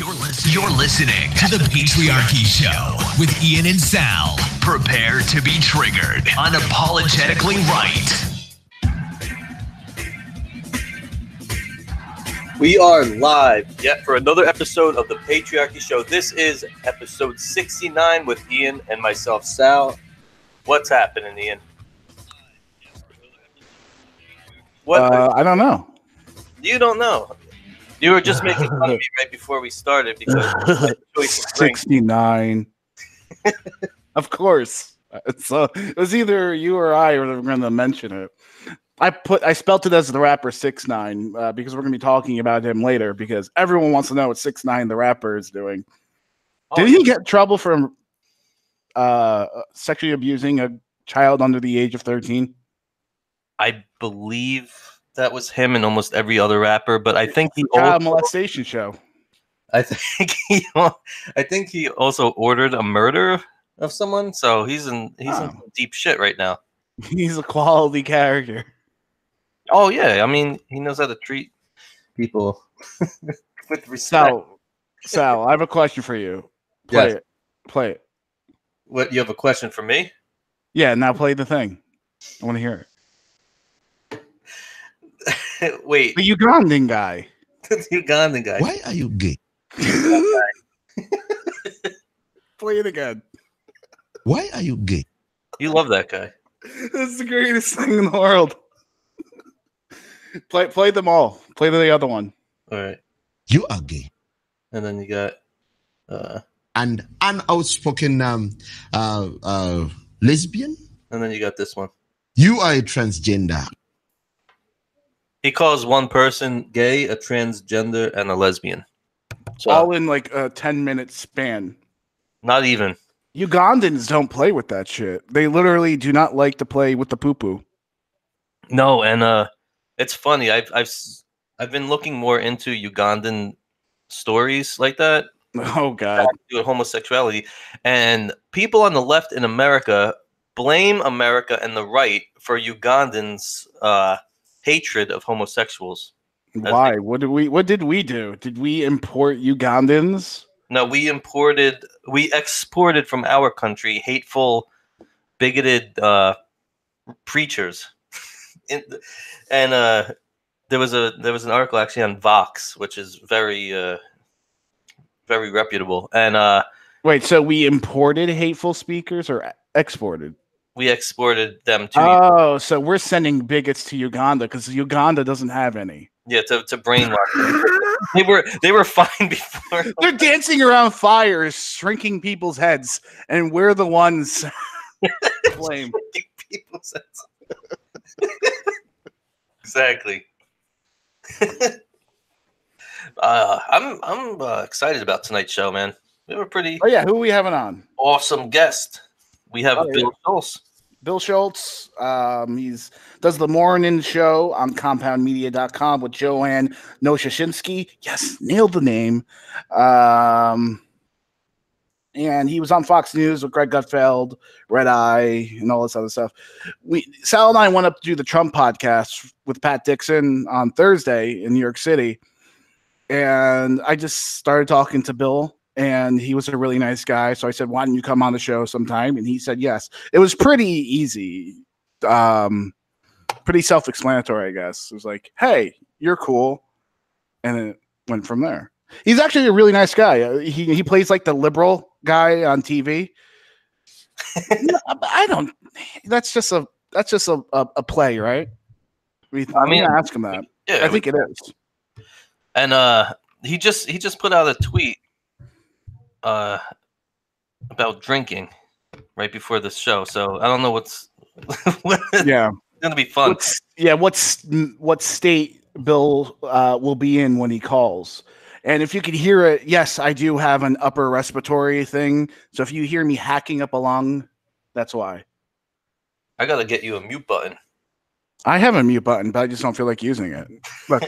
You're listening to the Patriarchy Show with Ian and Sal. Prepare to be triggered. Unapologetically right. We are live yet for another episode of the Patriarchy Show. This is episode 69 with Ian and myself, Sal. What's happening, Ian? What? I don't know. You don't know. You were just making fun of me right before we started because 6ix9ine. Of course. It was either you or I were going to mention it. I spelt it as the rapper 6ix9ine because we're going to be talking about him later because everyone wants to know what 6ix9ine the rapper is doing. Did he get in trouble for sexually abusing a child under the age of 13? I believe that was him and almost every other rapper, but I think he child molestation show. I think he also ordered a murder of someone, so he's in deep shit right now. He's a quality character. Oh yeah, I mean he knows how to treat people with respect. Sal, I have a question for you. Play it. What, you have a question for me? Yeah, now play the thing. I want to hear it. Wait. The Ugandan guy. The Ugandan guy. Why are you gay? Play it again. Why are you gay? You love that guy. That's the greatest thing in the world. Play them all. Play the other one. All right. You are gay. And then you got and an outspoken lesbian. And then you got this one. You are a transgender. He calls one person gay, a transgender, and a lesbian. So, all in like a 10-minute span. Not even. Ugandans don't play with that shit. They literally do not like to play with the poo-poo. No, and it's funny. I've been looking more into Ugandan stories like that. Oh God, with homosexuality, and people on the left in America blame America and the right for Ugandans' hatred of homosexuals. Why? What did we do? Did we import Ugandans? No, we exported from our country hateful, bigoted preachers. And there was an article actually on Vox, which is very very reputable. And wait, so we imported hateful speakers or exported? We exported them to. Oh, so we're sending bigots to Uganda because Uganda doesn't have any. Yeah, to brainwash them. They were fine before. They're dancing around fires, shrinking people's heads, and we're the ones blame people's heads. Exactly. I'm excited about tonight's show, man. We were pretty. Oh yeah, who are we having on? Awesome guest. We have Bill Schultz. Bill Schultz. He does the Mornin show on compoundmedia.com with Joanne Nosuchinsky. Yes, nailed the name. And he was on Fox News with Greg Gutfeld, Red Eye, and all this other stuff. Sal and I went up to do the Trump podcast with Pat Dixon on Thursday in New York City. And I just started talking to Bill. And he was a really nice guy. So I said, why don't you come on the show sometime? And he said, yes. It was pretty easy. Pretty self-explanatory, I guess. It was like, hey, you're cool. And it went from there. He's actually a really nice guy. He plays like the liberal guy on TV. That's just a play, right? I mean, ask him that. Yeah, I think it is. And he just put out a tweet about drinking right before this show, so I don't know what's gonna be fun. What state Bill will be in when he calls? And if you could hear it, yes, I do have an upper respiratory thing. So if you hear me hacking up a lung, that's why. I gotta get you a mute button. I have a mute button, but I just don't feel like using it. Look.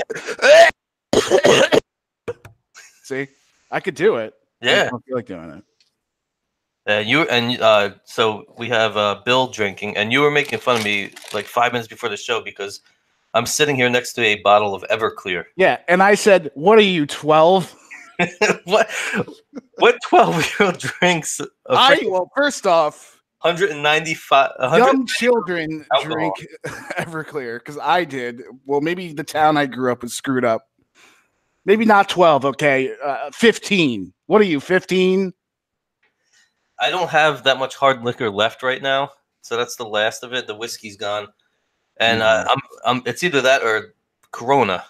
See, I could do it. Yeah, I don't feel like doing it. So we have Bill drinking, and you were making fun of me like 5 minutes before the show because I'm sitting here next to a bottle of Everclear. Yeah, and I said, "What are you, 12?" what 12-year-old drinks? Well, first off, 195 young children alcohol. drink Everclear because I did. Well, maybe the town I grew up was screwed up. Maybe not 12. Okay, 15. What are you, 15? I don't have that much hard liquor left right now, so that's the last of it. The whiskey's gone, and it's either that or Corona.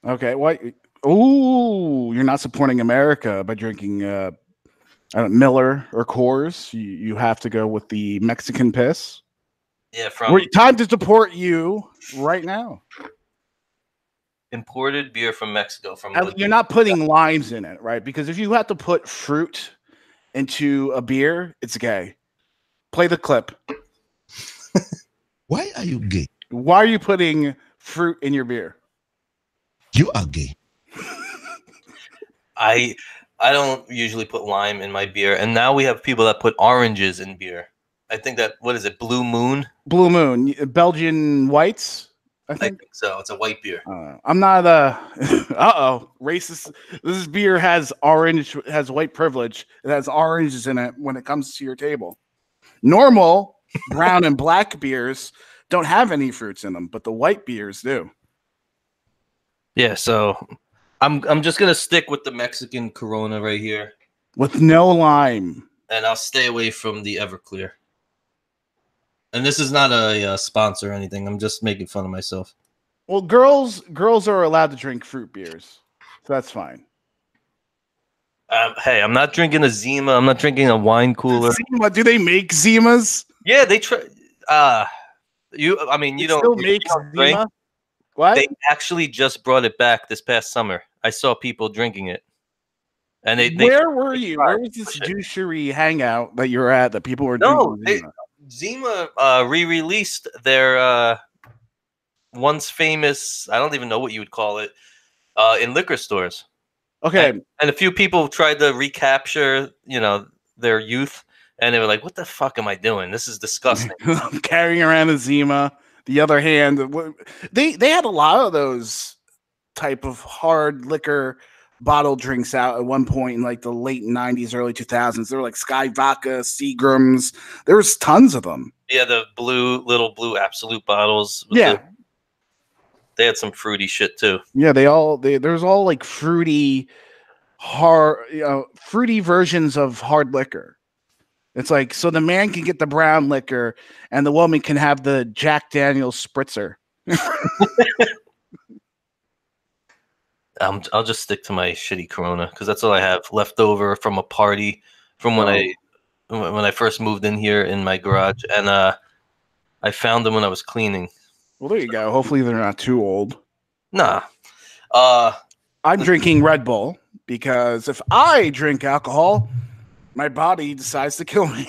Okay, what? Ooh, you're not supporting America by drinking Miller or Coors. You have to go with the Mexican piss. Yeah, Time to support you right now. Imported beer from Mexico. You're not putting limes in it, right? Because if you have to put fruit into a beer, it's gay. Play the clip. Why are you gay? Why are you putting fruit in your beer? You are gay. I don't usually put lime in my beer, and now we have people that put oranges in beer. I think that, what is it, Blue Moon? Blue Moon, Belgian whites. I think so. It's a white beer. I'm not racist. This beer has white privilege. It has oranges in it when it comes to your table. Normal brown and black beers don't have any fruits in them, but the white beers do. Yeah, so I'm just gonna stick with the Mexican Corona right here with no lime, and I'll stay away from the Everclear. And this is not a sponsor or anything. I'm just making fun of myself. Well, girls are allowed to drink fruit beers, so that's fine. Hey, I'm not drinking a Zima. I'm not drinking a wine cooler. Zima, do they make Zimas? Yeah, they try. You don't still make Zima. What? They actually just brought it back this past summer. I saw people drinking it. And where were you? Where was this douchery hangout that you were at that people were drinking Zima? Zima re-released their once famous, I don't even know what you would call it, in liquor stores. Okay. And a few people tried to recapture, their youth, and they were like, what the fuck am I doing? This is disgusting. Carrying around a Zima. The other hand, they had a lot of those type of hard liquor bottle drinks out at one point in like the late 90s, early 2000s. There were like Sky Vodka, Seagrams. There was tons of them. Yeah, the little blue Absolute bottles. Yeah. They had some fruity shit too. Yeah, there's all like fruity versions of hard liquor. It's like, so the man can get the brown liquor and the woman can have the Jack Daniel's spritzer. I'll just stick to my shitty Corona because that's all I have left over from a party from when I first moved in here in my garage, and I found them when I was cleaning. Well, there you go. Hopefully they're not too old. Nah. I'm drinking Red Bull because if I drink alcohol, my body decides to kill me.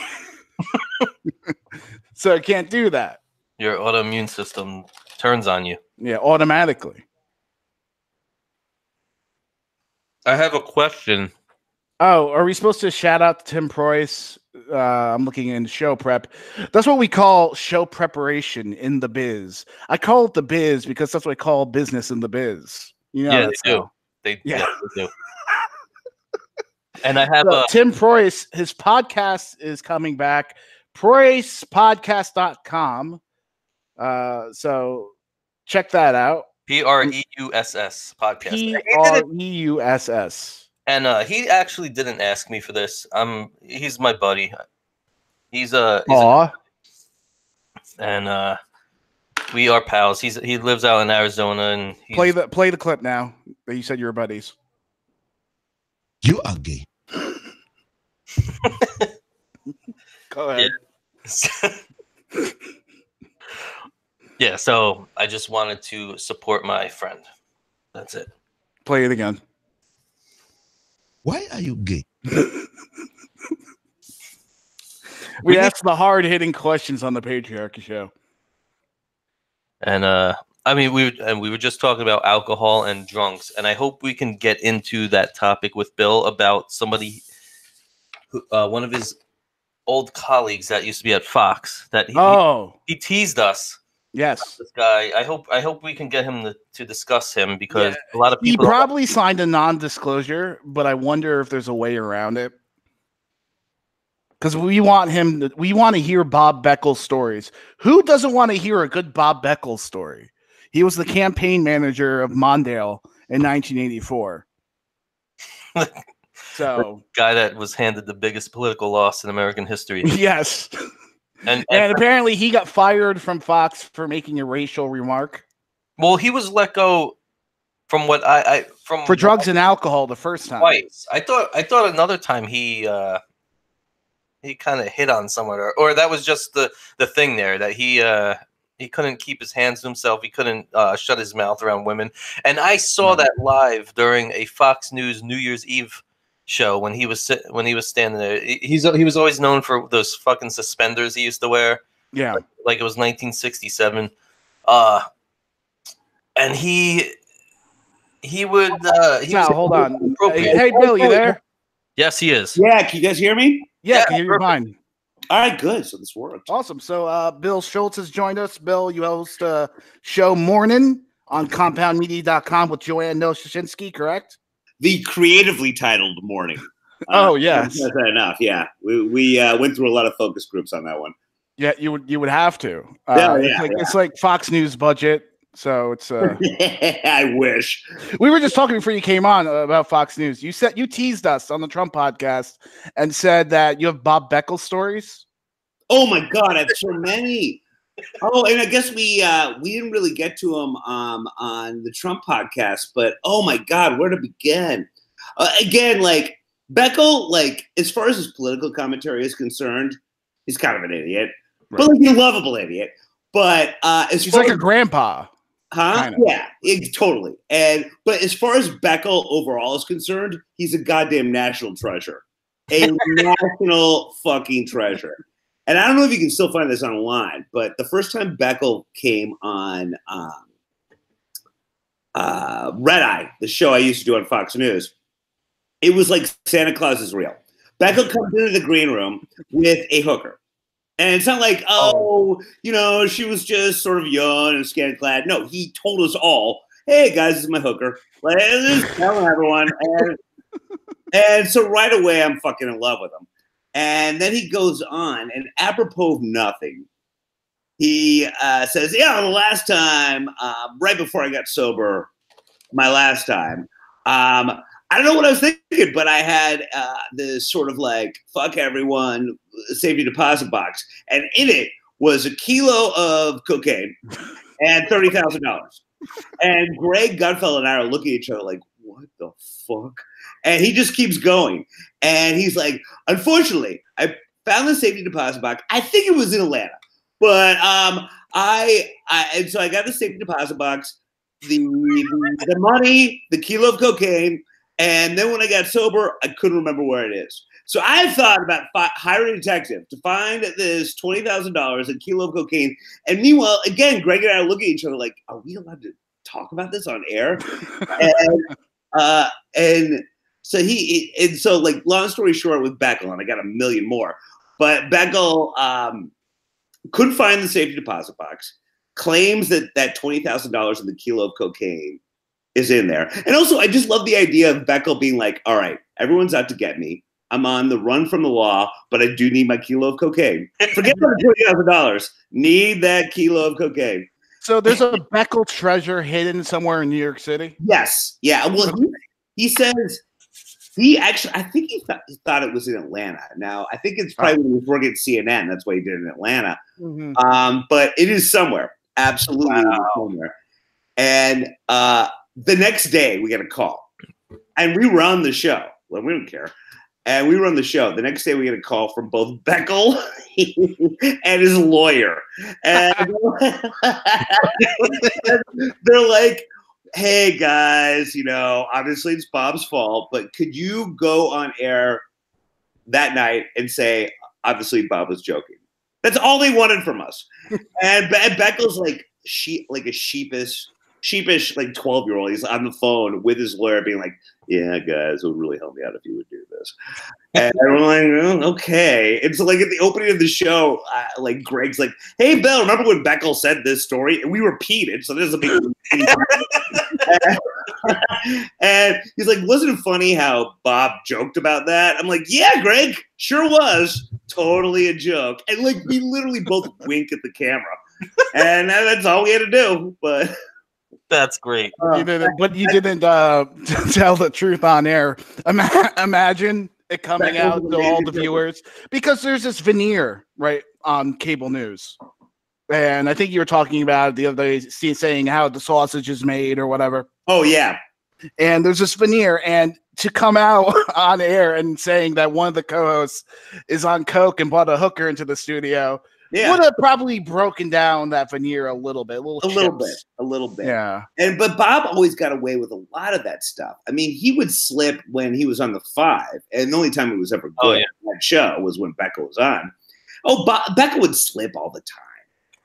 So I can't do that. Your autoimmune system turns on you. Yeah, automatically. I have a question. Oh, are we supposed to shout out to Tim Price? I'm looking in show prep. That's what we call show preparation in the biz. I call it the biz because that's what I call business in the biz. Yeah, they do. They do. And I have Tim Price, his podcast is coming back. PricePodcast.com. So check that out. PREUSS podcast. PREUSS. And he actually didn't ask me for this. He's my buddy. He's and we are pals. He lives out in Arizona, and play the clip now that you said you were buddies. You are gay. Go ahead. Yeah, so I just wanted to support my friend. That's it. Play it again. Why are you gay? We ask the hard-hitting questions on the Patriarchy Show. And we were just talking about alcohol and drunks, and I hope we can get into that topic with Bill about somebody who, one of his old colleagues that used to be at Fox, that he teased us. Yes. This guy. I hope we can get him to discuss him because a lot of He people probably signed a non-disclosure, but I wonder if there's a way around it. Because we want to hear Bob Beckel's stories. Who doesn't want to hear a good Bob Beckel story? He was the campaign manager of Mondale in 1984. So, the guy that was handed the biggest political loss in American history. Yes. And apparently he got fired from Fox for making a racial remark. Well, he was let go from what for drugs and alcohol the first time. Twice. I thought another time he kind of hit on someone, or that was just the thing there, that he couldn't keep his hands to himself. He couldn't shut his mouth around women. And I saw that live during a Fox News New Year's Eve show when he was standing there. He was always known for those fucking suspenders he used to wear. Yeah, like it was 1967. And he would hold on. Hey Bill, you there? Yes, he is. Yeah, can you guys hear me? Yeah, can you hear me fine? All right, good. So this worked. Awesome. So Bill Schultz has joined us. Bill, you host a show Mornin on compoundmedia.com with Joanne Nosuchinsky, correct? The creatively titled Morning. Oh, yes. That's enough. Yeah. We went through a lot of focus groups on that one. Yeah, you would have to. It's like Fox News budget. So it's I wish. We were just talking before you came on about Fox News. You teased us on the Trump podcast and said that you have Bob Beckel stories. Oh my God, I have so many. Oh, and I guess we didn't really get to them on the Trump podcast, but oh my God, where to begin? Again, like Beckel, like as far as his political commentary is concerned, he's kind of an idiot, right. But like a lovable idiot. But he's like a grandpa. Huh? Kind of. Yeah, totally. But as far as Beckel overall is concerned, he's a goddamn national treasure, a national fucking treasure. And I don't know if you can still find this online, but the first time Beckel came on Red Eye, the show I used to do on Fox News, it was like Santa Claus is real. Beckel comes into the green room with a hooker. And it's not like, she was just sort of young and scantily clad. No, he told us all, hey, guys, this is my hooker. Like, just telling everyone. And so right away, I'm fucking in love with him. And then he goes on, and apropos of nothing, he says, the last time, right before I got sober, my last time, I don't know what I was thinking, but I had this sort of like, fuck everyone, safety deposit box. And in it was a kilo of cocaine and $30,000. And Greg Gutfeld and I are looking at each other like, what the fuck? And he just keeps going. And he's like, unfortunately, I found the safety deposit box. I think it was in Atlanta. But and so I got the safety deposit box, the money, the kilo of cocaine. And then when I got sober, I couldn't remember where it is. So I thought about hiring a detective to find this $20,000, a kilo of cocaine. And meanwhile, again, Greg and I are looking at each other like, are we allowed to talk about this on air? And so like, long story short, with Beckel, and I got a million more, but Beckel couldn't find the safety deposit box, claims that $20,000 in the kilo of cocaine is in there. And also, I just love the idea of Beckel being like, all right, everyone's out to get me. I'm on the run from the law, but I do need my kilo of cocaine. Forget about the $20,000. Need that kilo of cocaine. So there's a Beckel treasure hidden somewhere in New York City? Yes. Yeah. Well, he says I think he thought it was in Atlanta. Now, I think it's probably when he was working at CNN. That's why he did it in Atlanta. Mm-hmm. But it is somewhere. Absolutely somewhere. And the next day, we get a call. And we run the show. Well, we don't care. And we run the show. The next day, we get a call from both Beckel and his lawyer. And they're like, hey, guys, obviously it's Bob's fault, but could you go on air that night and say, obviously Bob was joking? That's all they wanted from us. And Beckel's like a sheepish, like 12-year-old. He's on the phone with his lawyer being like, yeah, guys, it would really help me out if you would do this. And I'm like, oh, okay. It's like at the opening of the show, like Greg's like, hey, Bill, remember when Beckel said this story? And we repeated. So there's a big and he's like, wasn't it funny how Bob joked about that? I'm like, yeah, Greg, sure was. Totally a joke. And like we literally both wink at the camera. And that's all we had to do. But that's great. You didn't tell the truth on air. Imagine it coming out to all the viewers, because there's this veneer right on cable news, and I think you were talking about it the other day, saying how the sausage is made or whatever. Oh yeah, and there's this veneer, and to come out on air and saying that one of the co-hosts is on coke and brought a hooker into the studio. Yeah. Would have probably broken down that veneer a little bit, a little bit. Yeah. But Bob always got away with a lot of that stuff. I mean, he would slip when he was on the 5, and the only time it was ever good on that show was when Becca was on. Becca would slip all the time.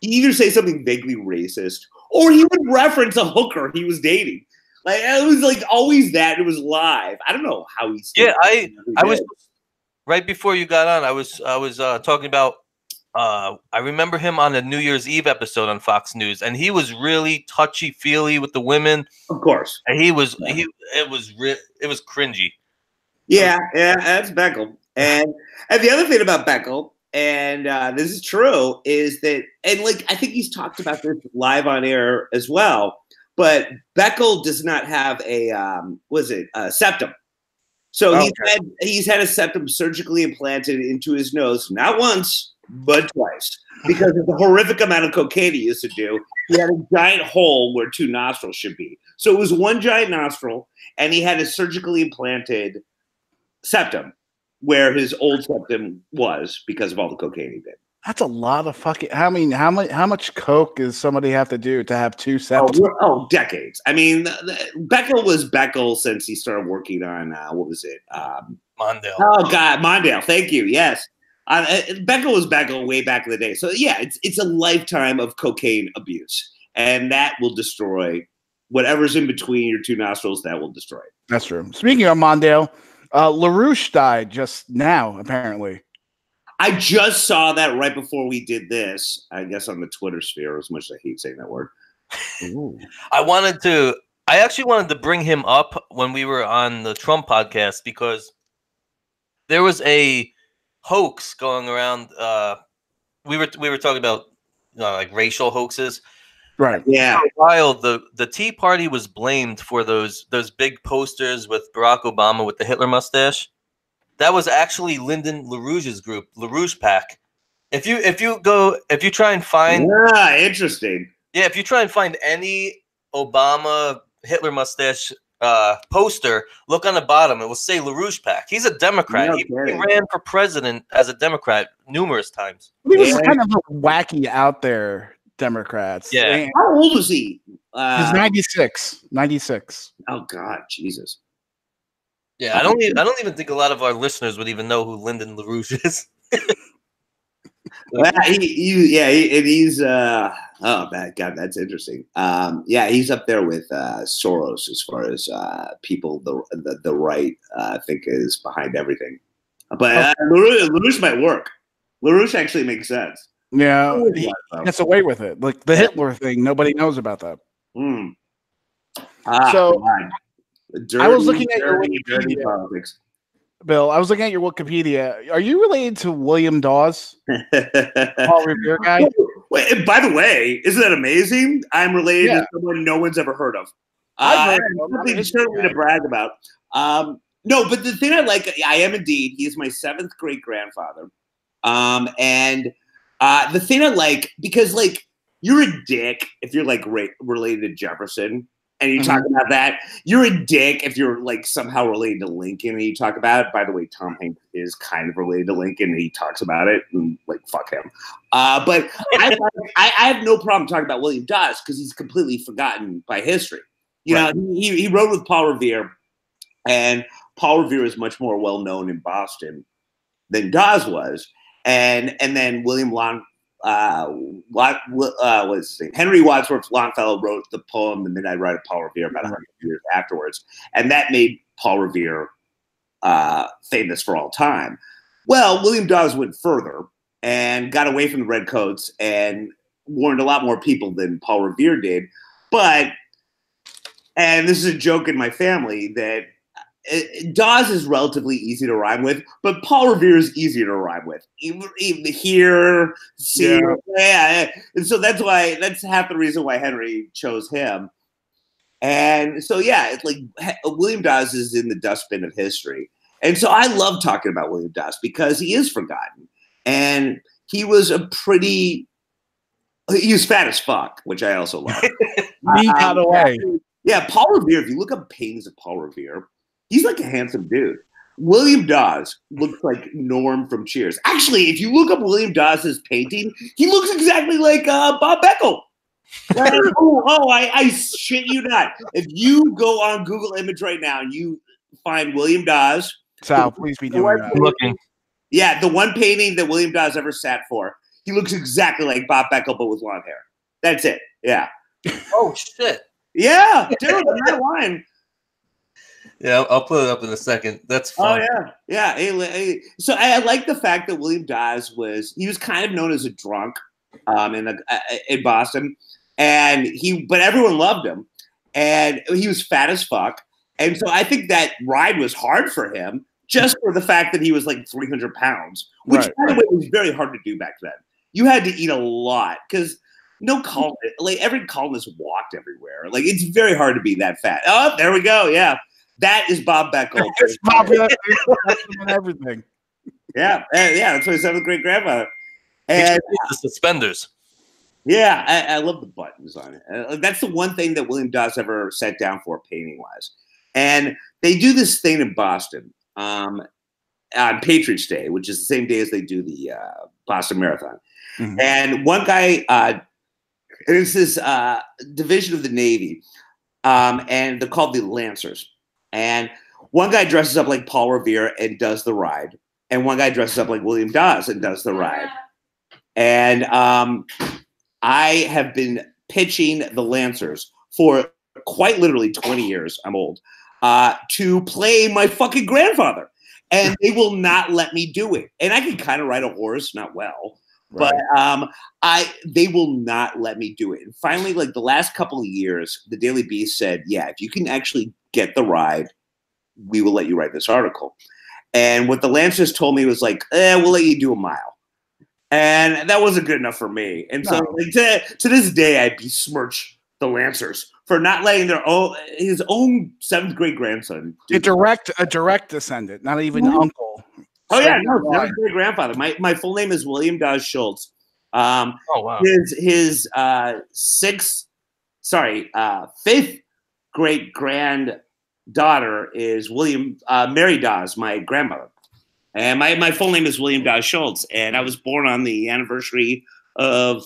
He'd either say something vaguely racist, or he would reference a hooker he was dating. Like it was like always that. It was live. I don't know how he. Yeah, I was right before you got on. I was talking about. I remember him on a New Year's Eve episode on Fox News, and he was really touchy-feely with the women. Of course, and it was cringy. Yeah, that's Beckel. And the other thing about Beckel, and this is true, is that, and like I think he's talked about this live on air as well. But Beckel does not have a septum. So he's had a septum surgically implanted into his nose, not once, but twice, because of the horrific amount of cocaine he used to do. He had a giant hole where 2 nostrils should be. So it was one giant nostril, and he had a surgically implanted septum where his old septum was because of all the cocaine he did. That's a lot of fucking. I mean, how much coke does somebody have to do to have 2 septums? Oh, decades. I mean, Beckel was Beckel since he started working on what was it? Mondale. Oh God, Mondale. Thank you. Yes. Beckel was Beckel way back in the day. So yeah, it's a lifetime of cocaine abuse, and that will destroy whatever's in between your 2 nostrils. That will destroy it. That's true. Speaking of Mondale, LaRouche died just now, apparently. I just saw that right before we did this. I guess on the Twitter sphere, as much as I hate saying that word. I actually wanted to bring him up when we were on the Trump podcast, because there was a hoax going around. We were talking about like racial hoaxes, right? Yeah. For a while, the Tea Party was blamed for those big posters with Barack Obama with the Hitler mustache. That was actually Lyndon LaRouche's group, LaRouche Pack. If you try and find, interesting. Yeah, if you try and find any Obama Hitler mustache poster, look on the bottom. It will say LaRouche Pack. He's a Democrat. No he kidding. ran for president as a Democrat numerous times. He was kind of a wacky out there Democrats. Yeah. How old is he? He's 96. 96. Oh God, Jesus. Yeah, I don't even think a lot of our listeners would even know who Lyndon LaRouche is. Well, he's oh man, God, that's interesting. Yeah, he's up there with Soros as far as people the right think is behind everything. But LaRouche might work. LaRouche actually makes sense. Yeah, he gets away with it. Like the Hitler thing, nobody knows about that. I was looking at your Wikipedia, politics. Bill. I was looking at your Wikipedia. Are you related to William Dawes, Paul Revere guy? Wait, by the way, isn't that amazing? I'm related to someone no one's ever heard of. I've heard something certainly to brag about. No, but the thing I like, I am indeed. He's my 7th great grandfather. And the thing I like, because like you're a dick if you're like related to Jefferson. And you talk about that. You're a dick if you're like somehow related to Lincoln and you talk about it. By the way, Tom Hanks is kind of related to Lincoln and he talks about it and like fuck him. But I have no problem talking about William Dawes because he's completely forgotten by history. You know, he rode with Paul Revere, and Paul Revere is much more well known in Boston than Dawes was. And then William what's his name? Henry Wadsworth Longfellow wrote the poem "The Midnight Ride of Paul Revere" about 100 years afterwards, and that made Paul Revere famous for all time. Well, William Dawes went further and got away from the Redcoats and warned a lot more people than Paul Revere did. But, and this is a joke in my family, that Dawes is relatively easy to rhyme with, but Paul Revere is easier to rhyme with. Even here, see, yeah. And so that's half the reason why Henry chose him. And so, yeah, it's like William Dawes is in the dustbin of history. And so I love talking about William Dawes because he is forgotten. And he was he was fat as fuck, which I also love. Me got away. Yeah, Paul Revere, if you look up paintings of Paul Revere, he's like a handsome dude. William Dawes looks like Norm from Cheers. Actually, if you look up William Dawes' painting, he looks exactly like Bob Beckel. I shit you not. If you go on Google Image right now and you find William Dawes, Sal, please be doing that. Looking. Yeah, the one painting that William Dawes ever sat for, he looks exactly like Bob Beckel, but with blonde hair. That's it. Yeah. Oh shit. Yeah, dude, I'm not lying. Yeah, I'll put it up in a second. That's fun. Oh yeah. So I like the fact that William Dawes was kind of known as a drunk in Boston, but everyone loved him, and he was fat as fuck, and so I think that ride was hard for him just for the fact that he was like 300 pounds, which by the way was very hard to do back then. You had to eat a lot because every columnist walked everywhere. Like it's very hard to be that fat. Oh, there we go. Yeah. That is Bob Beckel. It's Bob Beckel and everything. Yeah, that's my seventh great grandfather. And the suspenders. Yeah, I love the buttons on it. That's the one thing that William Dawes ever sat down for painting wise. And they do this thing in Boston on Patriots Day, which is the same day as they do the Boston Marathon. Mm-hmm. And one guy, it's this division of the Navy, and they're called the Lancers. And one guy dresses up like Paul Revere and does the ride. And one guy dresses up like William Dawes and does the ride. And I have been pitching the Lancers for quite literally 20 years. I'm old. To play my fucking grandfather. And they will not let me do it. And I can kind of ride a horse, not well. Right. But they will not let me do it. And finally, like the last couple of years, the Daily Beast said, yeah, if you can actually get the ride, we will let you write this article. And what the Lancers told me was like, we'll let you do a mile. And that wasn't good enough for me. And so like, to this day, I besmirch the Lancers for not letting his own seventh grade grandson do a direct descendant, not even uncle. Oh yeah, no, seventh grade grandfather. My full name is William Dawes Schultz. Oh wow. His fifth great granddaughter is Mary Dawes, my grandmother. And my full name is William Dawes Schultz, and I was born on the anniversary of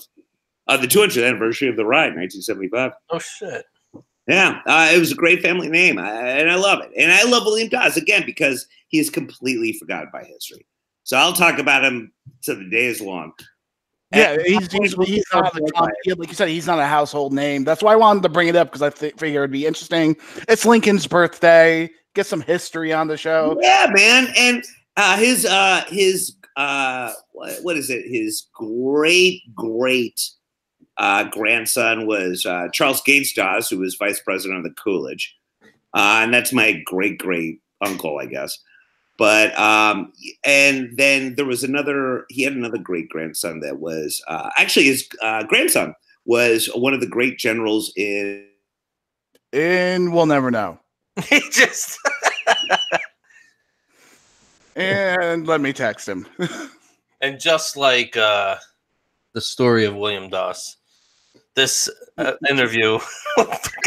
the 200th anniversary of the ride, 1975. Oh shit! Yeah, it was a great family name, and I love it. And I love William Dawes again because he is completely forgotten by history. So I'll talk about him till the day is long. Yeah, he's not like you said, he's not a household name. That's why I wanted to bring it up because I figured it'd be interesting. It's Lincoln's birthday. Get some history on the show. Yeah, man, and his what is it? His great grandson was Charles Gates Dawes, who was vice president of the Coolidge, and that's my great uncle, I guess. But and then there was he had another great grandson that was actually his grandson was one of the great generals in we'll never know. He just and let me text him. And just like the story of William Dawes, this interview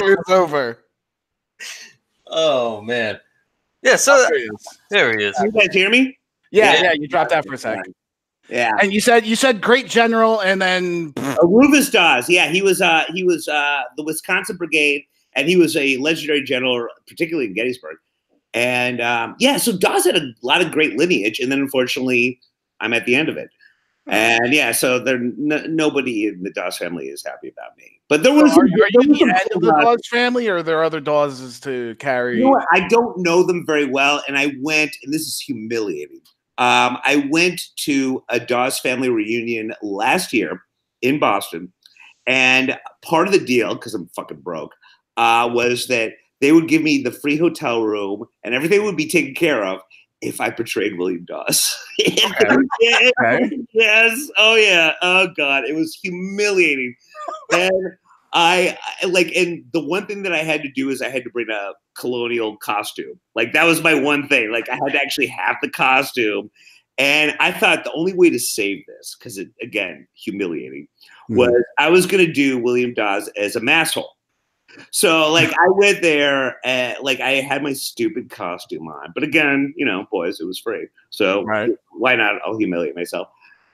is over. Oh man. Yeah, so there he is. You guys hear me? Yeah, you dropped out for a second. Yeah. And you said great general, and then Rufus Dawes. Yeah, he was the Wisconsin Brigade, and he was a legendary general, particularly in Gettysburg. And so Dawes had a lot of great lineage, and then unfortunately, I'm at the end of it. And yeah, so nobody in the Dawes family is happy about me. But there was. Are you the end of the Dawes family, or are there other Dawes to carry? You know what? I don't know them very well, and I went, and this is humiliating. I went to a Dawes family reunion last year in Boston, and part of the deal, because I'm fucking broke, was that they would give me the free hotel room, and everything would be taken care of if I portrayed William Dawes. Okay. Yes. Oh yeah. Oh God. It was humiliating. And and the one thing that I had to do is I had to bring a colonial costume. Like that was my one thing. Like I had to actually have the costume. And I thought the only way to save this, because it, again, humiliating, was I was going to do William Dawes as a masshole. So like I went there and like I had my stupid costume on, but again, you know, boys, it was free. So why not? I'll humiliate myself.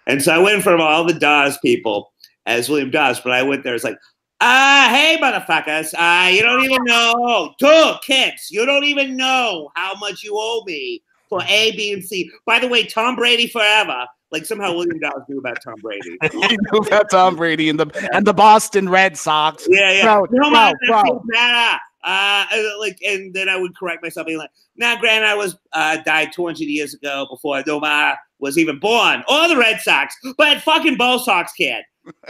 And so I went in front of all the Dawes people as William Dawes, but I went there. It's like, hey, motherfuckers, you don't even know, kids, you don't even know how much you owe me for A, B, and C. By the way, Tom Brady forever. Like somehow William Dawes knew about Tom Brady. He knew about Tom Brady and the Boston Red Sox. Yeah. Bro. And then I would correct myself, being like, "Nah, Grant, I was died 200 years ago before Nomar was even born, or the Red Sox, but fucking Bo Sox kid."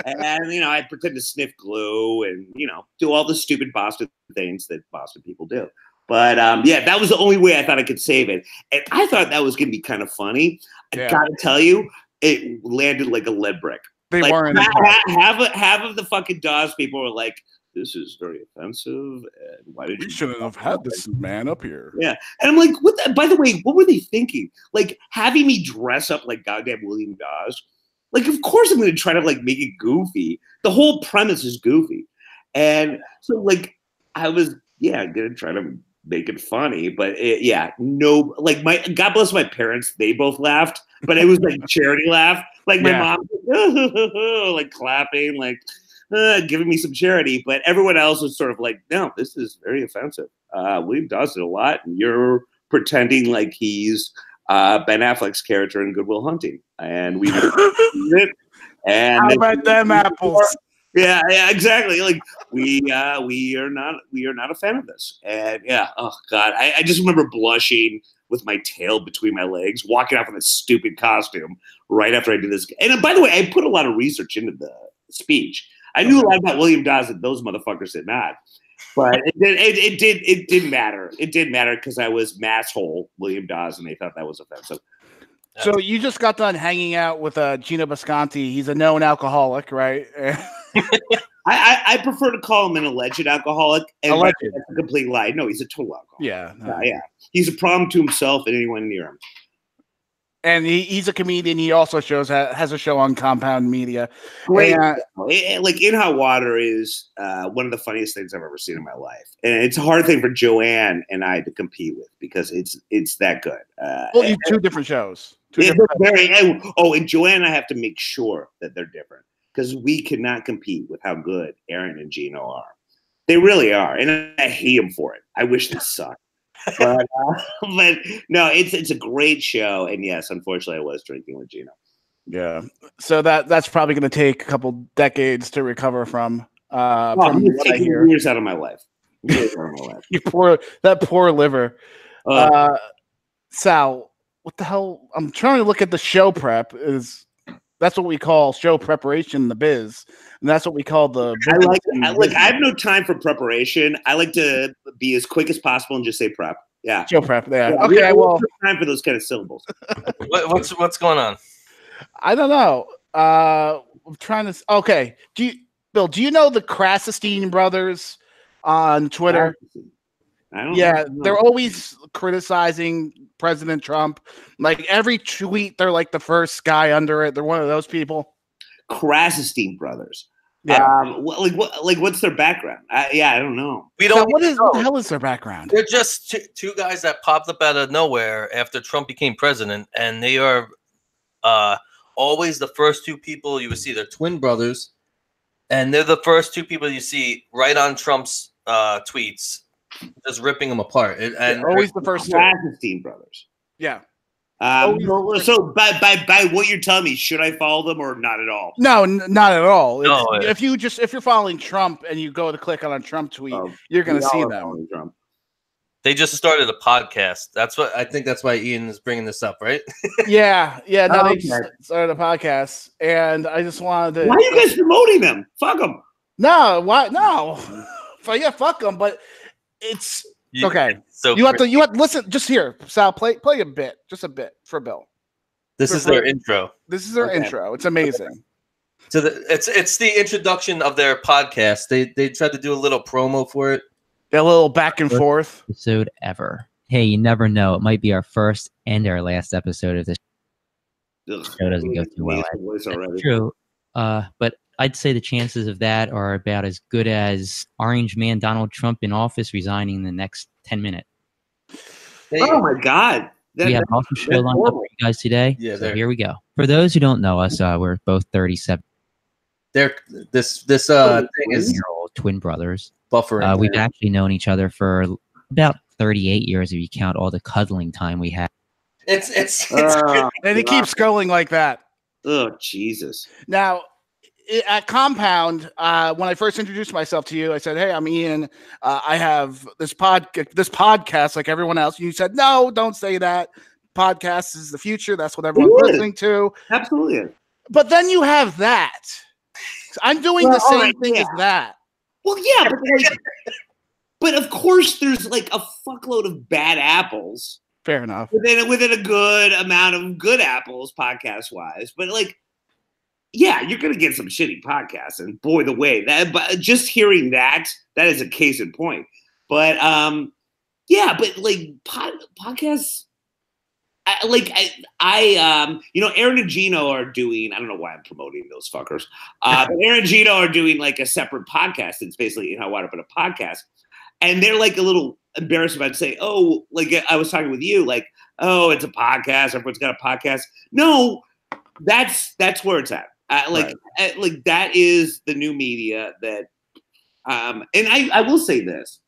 And you know, I'd pretend to sniff glue and you know do all the stupid Boston things that Boston people do. But yeah, that was the only way I thought I could save it, and I thought that was gonna be kind of funny. I gotta tell you, it landed like a lead brick. They like, weren't. Half of the fucking Dawes people were like, "This is very offensive. And why did you shouldn't have had this man up here?" Yeah, and I'm like, "What?" By the way, what were they thinking? Like having me dress up like goddamn William Dawes? Like, of course I'm going to try to like make it goofy. The whole premise is goofy, and so like I was going to try to make it funny, but no, like God bless my parents, they both laughed, but it was like charity laugh, like my mom like clapping, like giving me some charity, but everyone else was sort of like, no, this is very offensive. William Dawes did a lot, and you're pretending like he's Ben Affleck's character in Good Will Hunting, and we it. And how about them apples? Yeah, exactly. Like we are not a fan of this. And yeah, oh God, I just remember blushing with my tail between my legs, walking off in this stupid costume right after I did this. And by the way, I put a lot of research into the speech. I knew a lot about William Dawes that those motherfuckers did not. But it didn't matter. It didn't matter because I was masshole William Dawes, and they thought that was offensive. So you just got done hanging out with Gino Bisconti. He's a known alcoholic, right? I prefer to call him an alleged alcoholic. And alleged. That's a complete lie. No, he's a total alcoholic. Yeah. No. Yeah. He's a problem to himself and anyone near him. And he's a comedian. He also has a show on Compound Media. Great. Like In Hot Water is one of the funniest things I've ever seen in my life. And it's a hard thing for Joanne and I to compete with because it's that good. Well, two different shows. And Joanne and I have to make sure that they're different because we cannot compete with how good Aaron and Gino are. They really are. And I hate them for it. I wish they sucked. But no, it's a great show, and yes, unfortunately, I was drinking with Gino. Yeah, so that's probably going to take a couple decades to recover from. From what I hear, years out of my life. You poor liver. Sal, what the hell? I'm trying to look at the show prep. That's what we call show preparation in the biz, and that's what we call the. I have no time for preparation. I like to be as quick as possible and just say prep. Yeah, show prep. Yeah. Okay. Well, time for those kind of syllables. What's going on? I don't know. I'm trying to. Okay. Bill? Do you know the Krassenstein brothers on Twitter? I don't know. They're always criticizing President Trump. Like every tweet, they're like the first guy under it. They're one of those people. Krassenstein brothers. Yeah. What's their background? I don't know. We don't. What the hell is their background? They're just two guys that popped up out of nowhere after Trump became president, and they are always the first two people you would see. They're twin brothers, and they're the first two people you see right on Trump's tweets. Just ripping them apart, and always the first Krassenstein brothers. Yeah, So by what you're telling me, should I follow them or not at all? No, not at all. No, if you're following Trump and you go to click on a Trump tweet, you're going to see them. Trump. They just started a podcast. That's why Ian is bringing this up, right? Yeah. No, they started a podcast, and I just wanted to. Why are you guys promoting them? Fuck them. No, why? No, yeah, fuck them. But it's okay. So you have to listen. Just here, Sal. Play a bit, just a bit for Bill. This is their intro. This is their intro. It's amazing. So it's the introduction of their podcast. They tried to do a little promo for it. A little back and forth episode ever. Hey, you never know. It might be our first and our last episode of this show. Doesn't go too well. That's true. But I'd say the chances of that are about as good as Orange Man Donald Trump in office resigning in the next 10 minutes. Oh my God. We have an awesome show lined up for you guys today. Yeah, so here we go. For those who don't know us, we're both 37. This thing is twin brothers. Buffering. We've actually known each other for about 38 years if you count all the cuddling time we had. It's and it keeps going like that. Oh, Jesus. Now, at Compound, when I first introduced myself to you, I said, "Hey, I'm Ian. I have this podcast like everyone else." And you said, "No, don't say that. Podcast is the future. That's what everyone's listening to." Absolutely. But then you have that. I'm doing the same thing as that. Well, yeah, but of course, there's like a fuckload of bad apples. Fair enough. Within a good amount of good apples, podcast wise, but like, yeah, you're gonna get some shitty podcasts, and boy, the way that. But just hearing that is a case in point. But yeah, but like podcasts. Aaron and Gino are doing, I don't know why I'm promoting those fuckers. But Aaron and Gino are doing like a separate podcast. It's basically how I put a podcast. And they're like a little embarrassed about saying, oh, like I was talking with you, like, oh, it's a podcast. Everyone's got a podcast. No, that's where it's at. Like that is the new media that, and I will say this,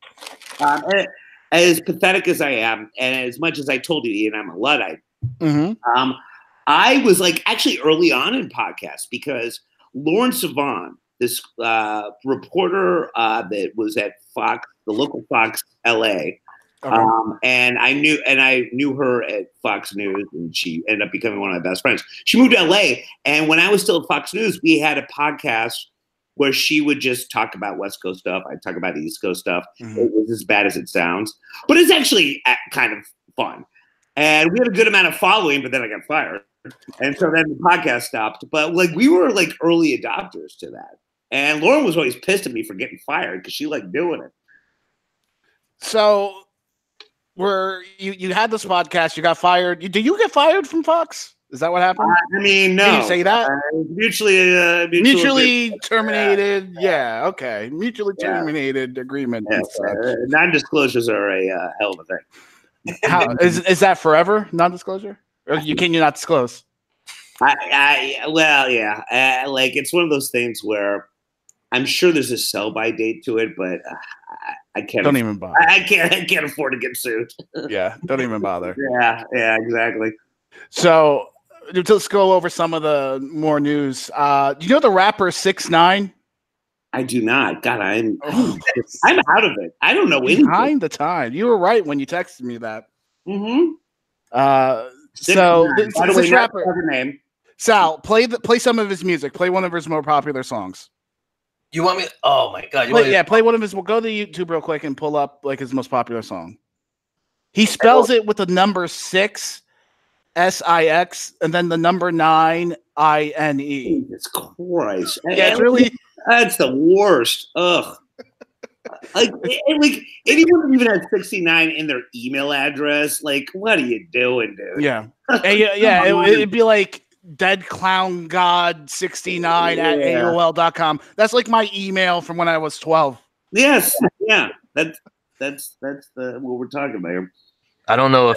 as pathetic as I am, and as much as I told you, Ian, I'm a Luddite, I was like actually early on in podcasts because Lauren Sivan, this reporter that was at Fox, the local Fox LA, and I knew her at Fox News, and she ended up becoming one of my best friends. She moved to LA, and when I was still at Fox News, we had a podcast where she would just talk about West Coast stuff. I'd talk about East Coast stuff. It was as bad as it sounds, but it's actually kind of fun. And we had a good amount of following, but then I got fired. And so then the podcast stopped. But like we were like early adopters to that. And Lauren was always pissed at me for getting fired because she liked doing it. So you had this podcast, you got fired. Did you get fired from Fox? Is that what happened? I mean, no. Did you say that? Mutually terminated. Yeah. Okay. Mutually terminated agreement. Non-disclosures are a hell of a thing. How is that forever? Non-disclosure, or can you not disclose? Well, yeah. Like it's one of those things where I'm sure there's a sell-by date to it, but I can't. Don't even bother. I can't afford to get sued. Yeah. Don't even bother. Yeah. Exactly. So. Let's go over some of the more news. Do you know the rapper 6ix9ine? I do not. God, I'm out of it. I don't know anything. Behind the time. You were right when you texted me that. Mm-hmm. So this rapper name. Sal, play some of his music. Play one of his more popular songs. You want me? Oh my God! Play one of his. We'll go to YouTube real quick and pull up like his most popular song. He spells it with the number 6. SIX and then the number 9 INE. Jesus Christ! Yeah, it's really that's the worst. Ugh. Like anyone even has 69 in their email address. Like, what are you doing, dude? Yeah, it'd be like deadclowngod69 at AOL.com. That's like my email from when I was 12. Yes, yeah. That's what we're talking about here. I don't know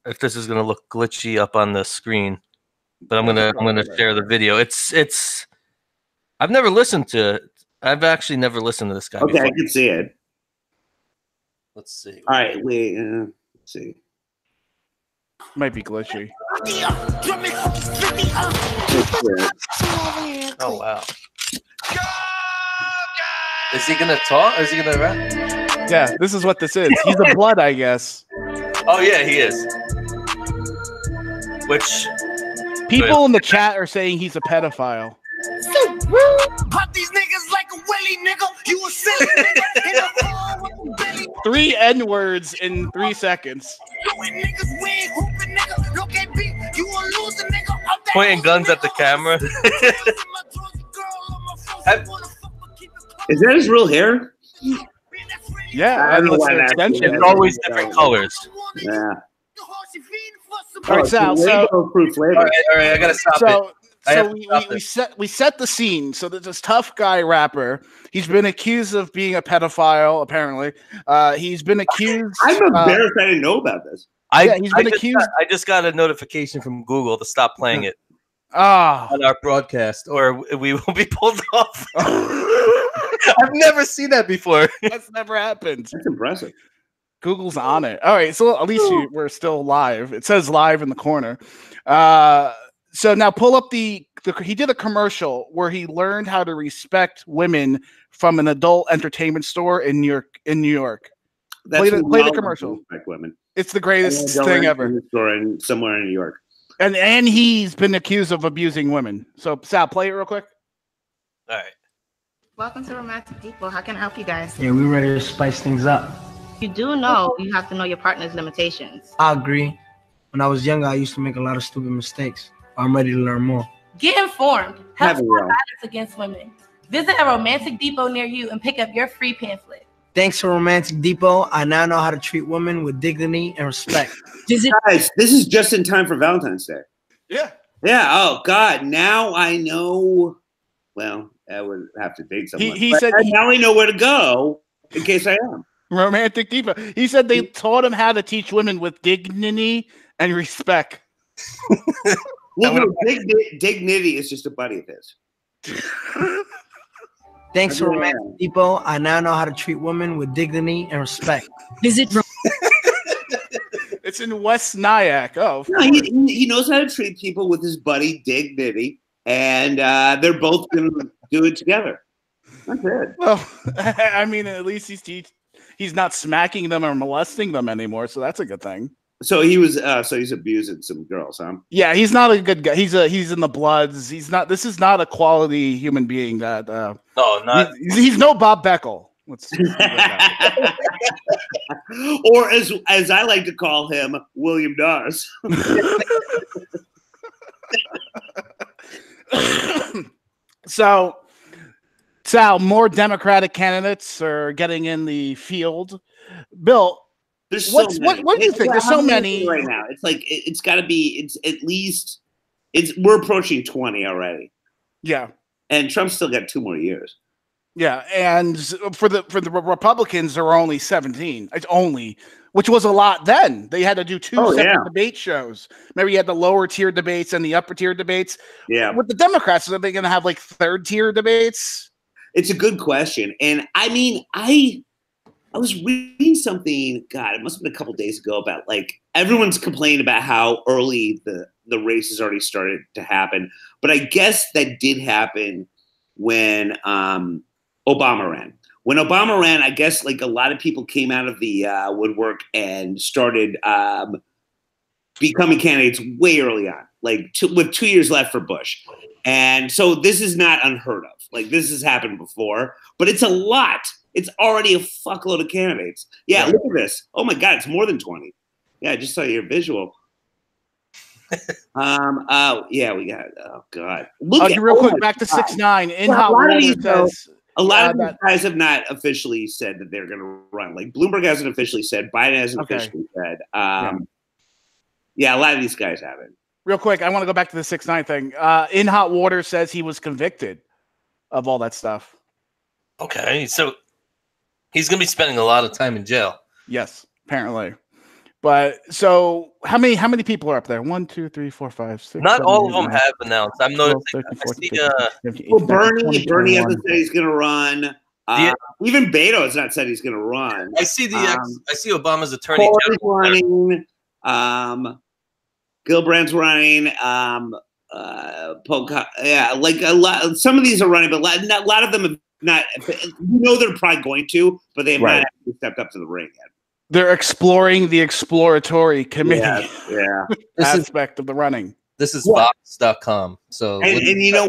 if this is gonna look glitchy up on the screen, but I'm gonna share the video. It's I've never listened to it. I've actually never listened to this guy. Okay, before. I can see it. Let's see. All right, let's see. Might be glitchy. Oh wow. Is he gonna talk? Or is he gonna rap? Yeah, this is what this is. He's a blood, I guess. Oh yeah, he is. Which people in the chat are saying he's a pedophile. Pop these niggas like a willy nigga. You a silly nigga. 3 N-words in 3 seconds. Pointing guns at the camera. Is that his real hair? Yeah, and it's always different colors. Yeah. All right, Sal. So, all right, I gotta stop it. So we set the scene. So there's this tough guy rapper. He's been accused of being a pedophile. Apparently, he's been accused. I'm embarrassed. I didn't know about this. He's been accused. I just got a notification from Google to stop playing it on our broadcast, or we will be pulled off. I've never seen that before. That's never happened. That's impressive. Google's on it. All right, so at least we're still live. It says live in the corner. So now pull up he did a commercial where he learned how to respect women from an adult entertainment store in New York. Play the commercial. Women. It's the greatest thing ever. Store somewhere in New York. And he's been accused of abusing women. So Sal, play it real quick. All right. Welcome to Romantic People. How can I help you guys? Yeah, we're ready to spice things up. You do know you have to know your partner's limitations. I agree. When I was younger, I used to make a lot of stupid mistakes. I'm ready to learn more. Get informed. Help stop violence against women. Visit a romantic depot near you and pick up your free pamphlet. Thanks to Romantic Depot, I now know how to treat women with dignity and respect. Guys, this is just in time for Valentine's Day. Yeah. Yeah. Oh God. Now I know. Well, I would have to date someone. He said now I know where to go in case I am. Romantic Depot. He said they taught him how to teach women with dignity and respect. Well, dignity is just a buddy of his. Thanks to Romantic Depot, I now know how to treat women with dignity and respect. Visit. It's in West Nyack. Oh, no, he knows how to treat people with his buddy Dignity, and they're both going to do it together. That's it. Well, I mean, at least he's not smacking them or molesting them anymore, so that's a good thing. So he's abusing some girls, huh? Yeah, he's not a good guy. He's in the Bloods. He's not. This is not a quality human being. That no, not. He's no Bob Beckel. Or as I like to call him, William Dawes. So, Sal, more Democratic candidates are getting in the field. Bill. There's what do you think? There's so many right now. It's like it's got to be. It's at least. We're approaching 20 already. Yeah, and Trump's still got 2 more years. Yeah, and for the Republicans, there were only 17. It's only, which was a lot then. They had to do 2 separate debate shows. Maybe you had the lower tier debates and the upper tier debates. Yeah, with the Democrats, are they going to have like 3rd tier debates? It's a good question, and I mean, I was reading something, God, it must have been a couple days ago, about like everyone's complaining about how early the race has already started to happen. But I guess that did happen when Obama ran. When Obama ran, I guess like a lot of people came out of the woodwork and started becoming candidates way early on, like with 2 years left for Bush. And so this is not unheard of. Like this has happened before, but it's a lot. It's already a fuckload of candidates. Yeah, look at this. Oh my God, it's more than 20. Yeah, I just saw your visual. Yeah, we got. Oh God. Real quick, back to 6ix9ine. In hot water says a lot of these guys have not officially said that they're going to run. Like Bloomberg hasn't officially said. Biden hasn't officially said. Yeah, a lot of these guys haven't. Real quick, I want to go back to the 6ix9ine thing. In hot water says he was convicted of all that stuff. Okay, so he's going to be spending a lot of time in jail. Yes, apparently. But so how many people are up there? 1, 2, 3, 4, 5, 6. Not 7, all 8, of them 9, have announced. I'm noticing. Bernie hasn't said he's going to run. Even Beto has not said he's going to run. I see I see Obama's attorney general. Gillibrand's running. Yeah, like a lot. Some of these are running, but a lot of them have not. You know, they're probably going to, but they have not actually stepped up to the ring yet. They're exploring the exploratory committee aspect of the running. This is Fox.com. So and you know,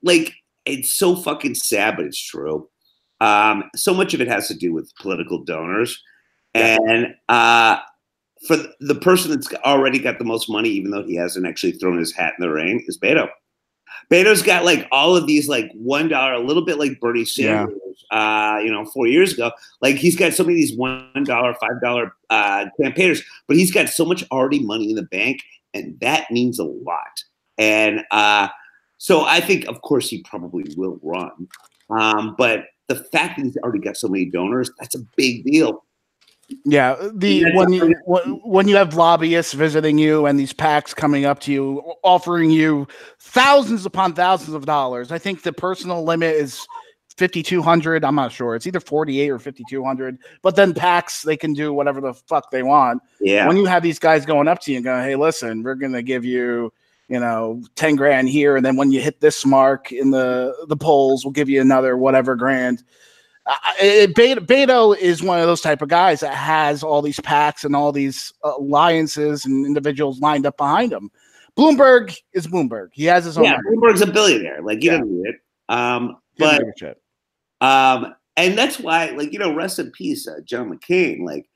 like it's so fucking sad, but it's true. So much of it has to do with political donors, and for the person that's already got the most money, even though he hasn't actually thrown his hat in the ring, is Beto. Beto's got like all of these like $1, a little bit like Bernie Sanders, 4 years ago. Like he's got so many of these $1, $5 campaigners, but he's got so much already money in the bank, and that means a lot. And so I think, of course, he probably will run. But the fact that he's already got so many donors, that's a big deal. Yeah, when you have lobbyists visiting you and these PACs coming up to you, offering you thousands upon thousands of dollars, I think the personal limit is $5,200. I'm not sure. It's either 48 or 5,200. But then PACs, they can do whatever the fuck they want. Yeah. When you have these guys going up to you and going, "Hey, listen, we're gonna give you, 10 grand here, and then when you hit this mark in the polls, we'll give you another whatever grand." Beto is one of those type of guys that has all these PACs and all these alliances and individuals lined up behind him. Bloomberg is Bloomberg. He has his own. Yeah, Bloomberg's a billionaire. Like, you don't need it. And that's why, like, rest in peace, John McCain. Like,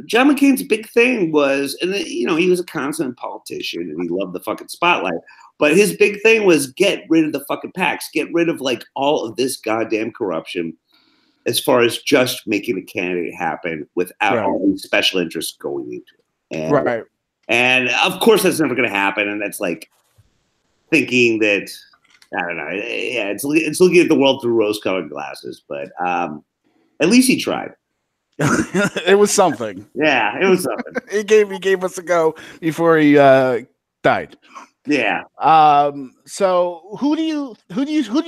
John McCain's big thing was, and he was a consummate politician and he loved the fucking spotlight. But his big thing was get rid of the fucking PACs, get rid of like all of this goddamn corruption, as far as just making a candidate happen without all these special interests going into it. And of course that's never going to happen. And that's like thinking that, I don't know. Yeah, it's looking at the world through rose-colored glasses, but at least he tried. It was something. Yeah, it was something. he gave us a go before he died. Yeah. So who do you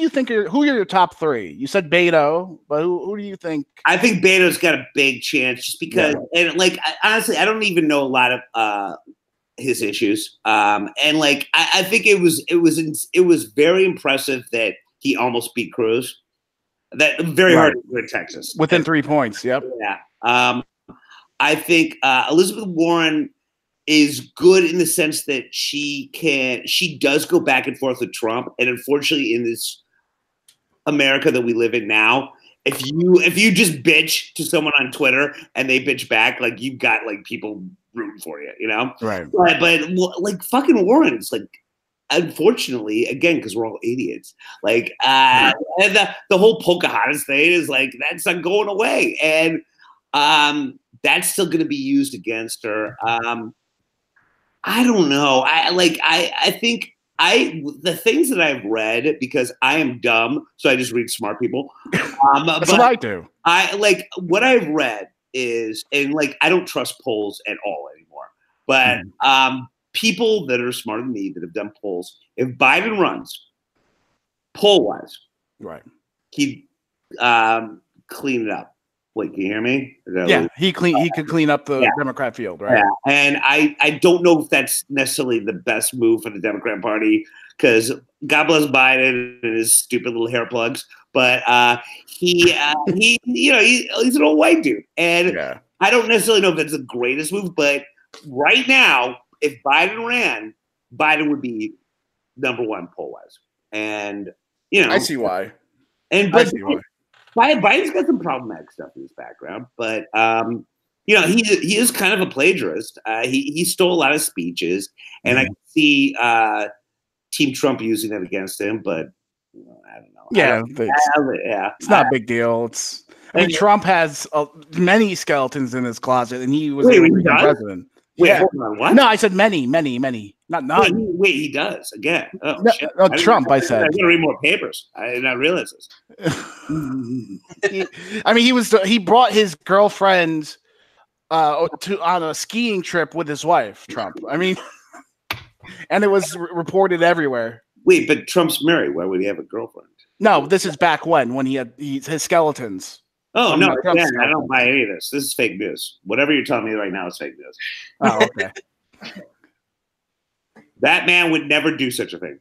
think who are your top three? You said Beto, but who do you think? I think Beto's got a big chance just because, and like honestly, I don't even know a lot of his issues. And like I think it was very impressive that he almost beat Cruz. That very hard to do in Texas. Within 3 points. Yep. Yeah. I think Elizabeth Warren is good in the sense that she does go back and forth with Trump. And unfortunately, in this America that we live in now, if you just bitch to someone on Twitter and they bitch back, like you've got like people rooting for you, Right. But like fucking Warren's like, unfortunately, again, because we're all idiots, like and the whole Pocahontas thing is like that's not going away. And that's still going to be used against her. I don't know. I think the things that I've read, because I am dumb, so I just read smart people. That's what I do. I like what I've read is, and like I don't trust polls at all anymore. But people that are smarter than me that have done polls, if Biden runs, poll wise, right, he'd clean it up. Wait, can you hear me? Yeah, he could clean up the Democrat field, right? Yeah, and I don't know if that's necessarily the best move for the Democrat Party because God bless Biden and his stupid little hair plugs, but he's an old white dude, and I don't necessarily know if that's the greatest move, but right now, if Biden ran, Biden would be number one poll wise, and I see why. Biden's got some problematic stuff in his background, but he is kind of a plagiarist. He stole a lot of speeches, and I can see Team Trump using that against him. But I don't know. Yeah, it's not a big deal. Trump has many skeletons in his closet, and he was president. Wait, hold on. What? No, I said many, not none. Wait, he does again. Oh, no, shit. no, Trump. I said. I'm gonna read more papers. I did not realize this. He brought his girlfriend on a skiing trip with his wife. Trump. And it was reported everywhere. Wait, but Trump's married. Why would he have a girlfriend? No, this is back when he had his skeletons. Oh, no, again, I don't buy any of this. This is fake news. Whatever you're telling me right now is fake news. Oh, okay. That man would never do such a thing.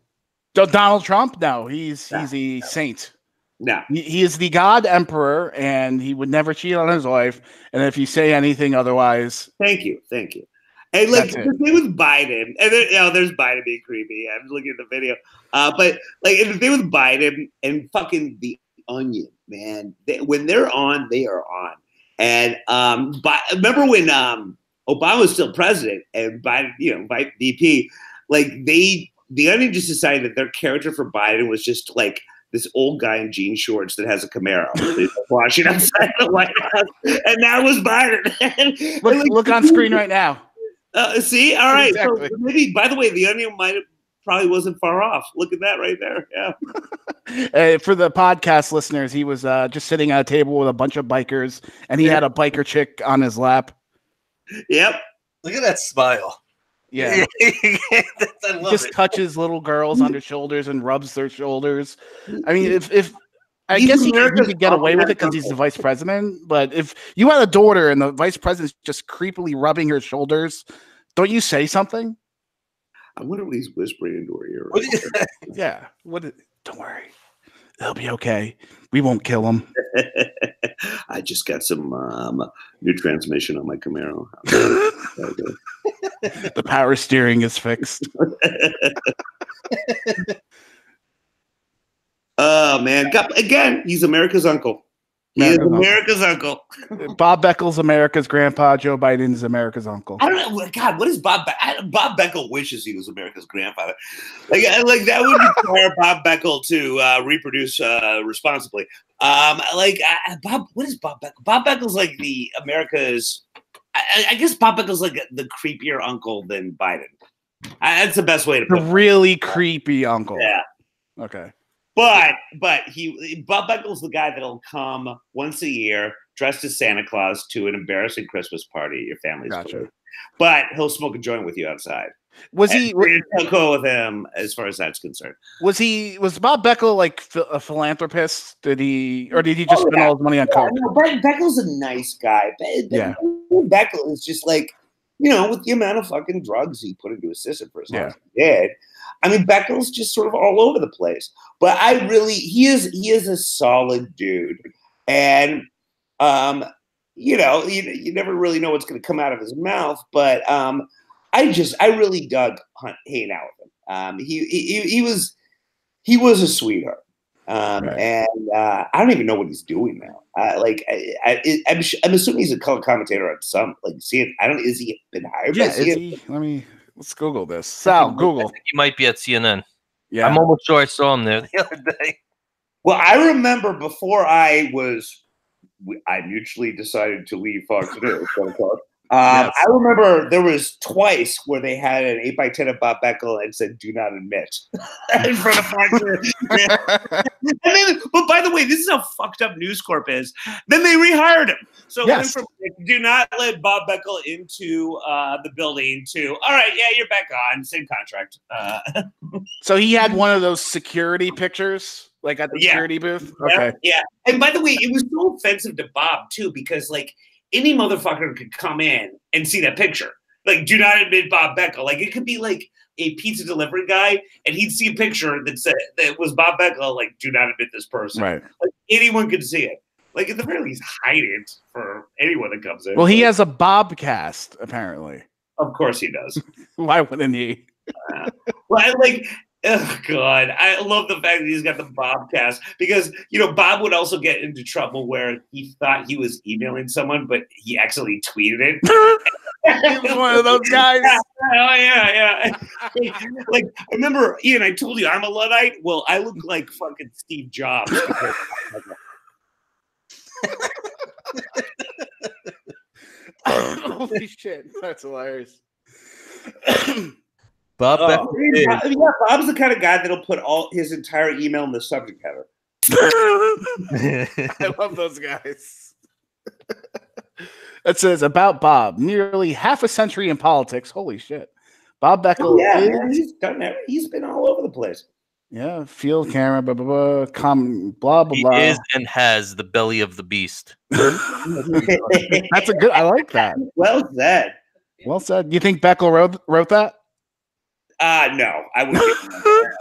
Donald Trump? No, he's a saint. No. He is the God Emperor, and he would never cheat on his wife. And if you say anything otherwise, thank you. And like the thing with Biden, and there's Biden being creepy. I'm looking at the video, but like the thing with Biden and fucking the Onion, man. When they're on, they are on. And remember when Obama was still president and Biden, VP, like the Onion just decided that their character for Biden was just like this old guy in jean shorts that has a Camaro washing outside the White House, and that was Biden. look on screen right now. See, all right. Exactly. So maybe, by the way, the Onion probably wasn't far off. Look at that right there. Yeah. For the podcast listeners, he was just sitting at a table with a bunch of bikers, and he had a biker chick on his lap. Yep. Look at that smile. Yeah. I love just it. touches little girls on their shoulders and rubs their shoulders. I mean, if I guess he could get away with it because he's the vice president, but if you had a daughter and the vice president's just creepily rubbing her shoulders, don't you say something? I wonder what he's whispering into her ear. Yeah. Don't worry. It'll be okay. We won't kill him. I just got some new transmission on my Camaro. The power steering is fixed. Oh, man. Again, he's America's uncle. He is America's uncle. Bob Beckel's America's grandpa. Joe Biden's America's uncle. I don't know. God, what is Bob Bob Beckel wishes he was America's grandfather. Like that would require Bob Beckel to reproduce responsibly. Bob, what is Bob Beckel? Bob Beckel's like the America's. I guess Bob Beckel's like the creepier uncle than Biden. That's the best way to put it. The really creepy uncle. Yeah. Okay. But Bob Beckel's the guy that'll come once a year dressed as Santa Claus to an embarrassing Christmas party at your family's place. But he'll smoke a joint with you outside. Was he cool with him as far as that's concerned? Was Bob Beckel like a philanthropist? Did he just spend all his money on coke? No, Beckel's a nice guy. Beckel is just like, with the amount of fucking drugs he put into his system for as long as he did. I mean, Beckel's just sort of all over the place. But he is a solid dude. And, you never really know what's going to come out of his mouth. But I really dug hanging out with him. He was a sweetheart. And I don't even know what he's doing now. I'm assuming he's a color commentator on some, is he been hired? Yeah, let's Google this. Sal, Google. I think he might be at CNN. Yeah. I'm almost sure I saw him there the other day. Well, I remember before I mutually decided to leave Fox News. I remember there was twice where they had an 8x10 of Bob Beckel and said, "Do not admit," in front of Fox News. But by the way, this is how fucked up News Corp is. Then they rehired him. So it went from "Do not let Bob Beckel into the building" to "All right, yeah, you're back on, same contract." So he had one of those security pictures, like at the security booth. Okay. Yeah. And by the way, it was so offensive to Bob too, because any motherfucker could come in and see that picture. Do not admit Bob Beckel. It could be like a pizza delivery guy, and he'd see a picture that said that was Bob Beckel. Do not admit this person. Right. Anyone could see it. At the very least, hide it for anyone that comes in. Well, he has a Bobcast, apparently. Of course he does. Why wouldn't he? Oh God, I love the fact that he's got the Bobcast because Bob would also get into trouble where he thought he was emailing someone, but he accidentally tweeted it. He was one of those guys. Oh yeah. I remember, Ian, I told you I'm a Luddite. Well, I look like fucking Steve Jobs. Holy shit, that's hilarious. Bob Beckel. Bob's the kind of guy that'll put all his entire email in the subject header. I love those guys. It says about Bob, nearly half a century in politics. Holy shit. Bob Beckel he's done that. He's been all over the place. Yeah, field camera, blah, blah, blah, blah, blah. He is and has the belly of the beast. That's a good, I like that. Well said. Well said. Do you think Beckel wrote that? No, I wouldn't.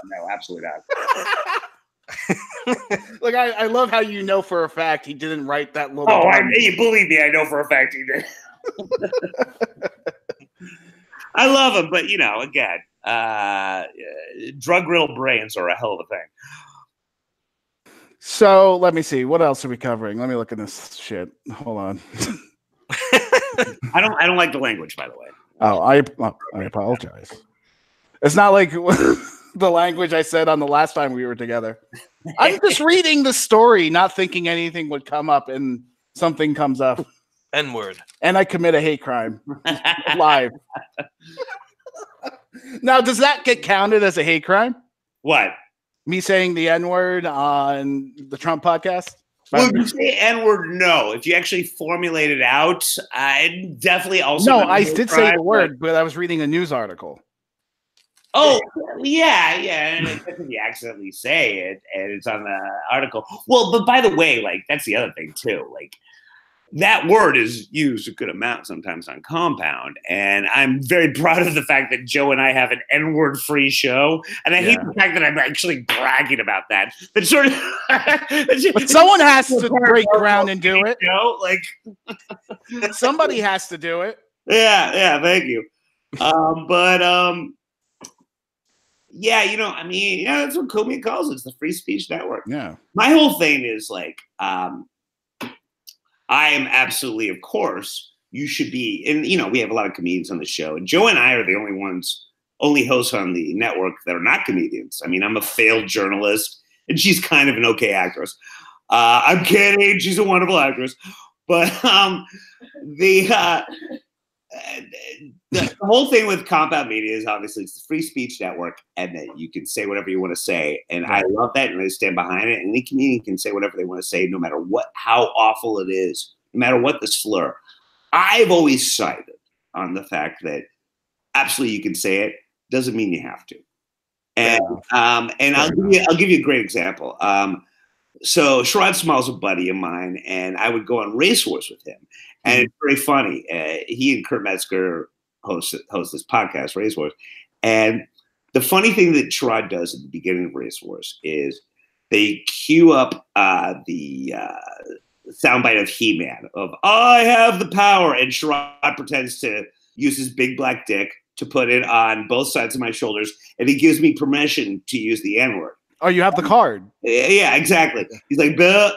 No, absolutely not. Look, I love how you know for a fact he didn't write that little. Oh, believe me, I know for a fact he did. I love him, but again, drug-riddled brains are a hell of a thing. So let me see. What else are we covering? Let me look at this shit. Hold on. I don't like the language, by the way. Oh, I apologize. It's not like the language I said on the last time we were together. I'm just reading the story, not thinking anything would come up, and something comes up. N-word. And I commit a hate crime live. Now, does that get counted as a hate crime? What? Me saying the N-word on the Trump podcast? Well, if you say N-word, no. If you actually formulate it out, I definitely also. No, I did say the word, but I was reading a news article. Oh, yeah. And if you accidentally say it, and it's on the article. Well, but by the way, like, that's the other thing, too. Like, that word is used a good amount sometimes on Compound, and I'm very proud of the fact that Joe and I have an N-word free show, and I hate the fact that I'm actually bragging about that. But sort of, but someone has to break ground and do it. Like somebody has to do it. Yeah. Thank you. Yeah, I mean, that's what Comey calls it. It's the free speech network. Yeah. My whole thing is like, I am absolutely, of course, you should be, and we have a lot of comedians on the show, and Joe and I are the only hosts on the network that are not comedians. I mean, I'm a failed journalist, and she's kind of an okay actress. I'm kidding, she's a wonderful actress, but the whole thing with Compound Media is obviously it's the free speech network, and that you can say whatever you want to say, and I love that, and I stand behind it. And any comedian can say whatever they want to say, no matter how awful it is, no matter what the slur. I've always sided on the fact that absolutely you can say it, doesn't mean you have to. And I'll give you a great example. So Sherrod Small's a buddy of mine, and I would go on Race Wars with him. And it's very funny. He and Kurt Metzger host this podcast, Race Wars. And the funny thing that Sherrod does at the beginning of Race Wars is they cue up the soundbite of He-Man of "I have the power," and Sherrod pretends to use his big black dick to put it on both sides of my shoulders, and he gives me permission to use the N-word. Oh, you have the card. Yeah, exactly. He's like, Bill,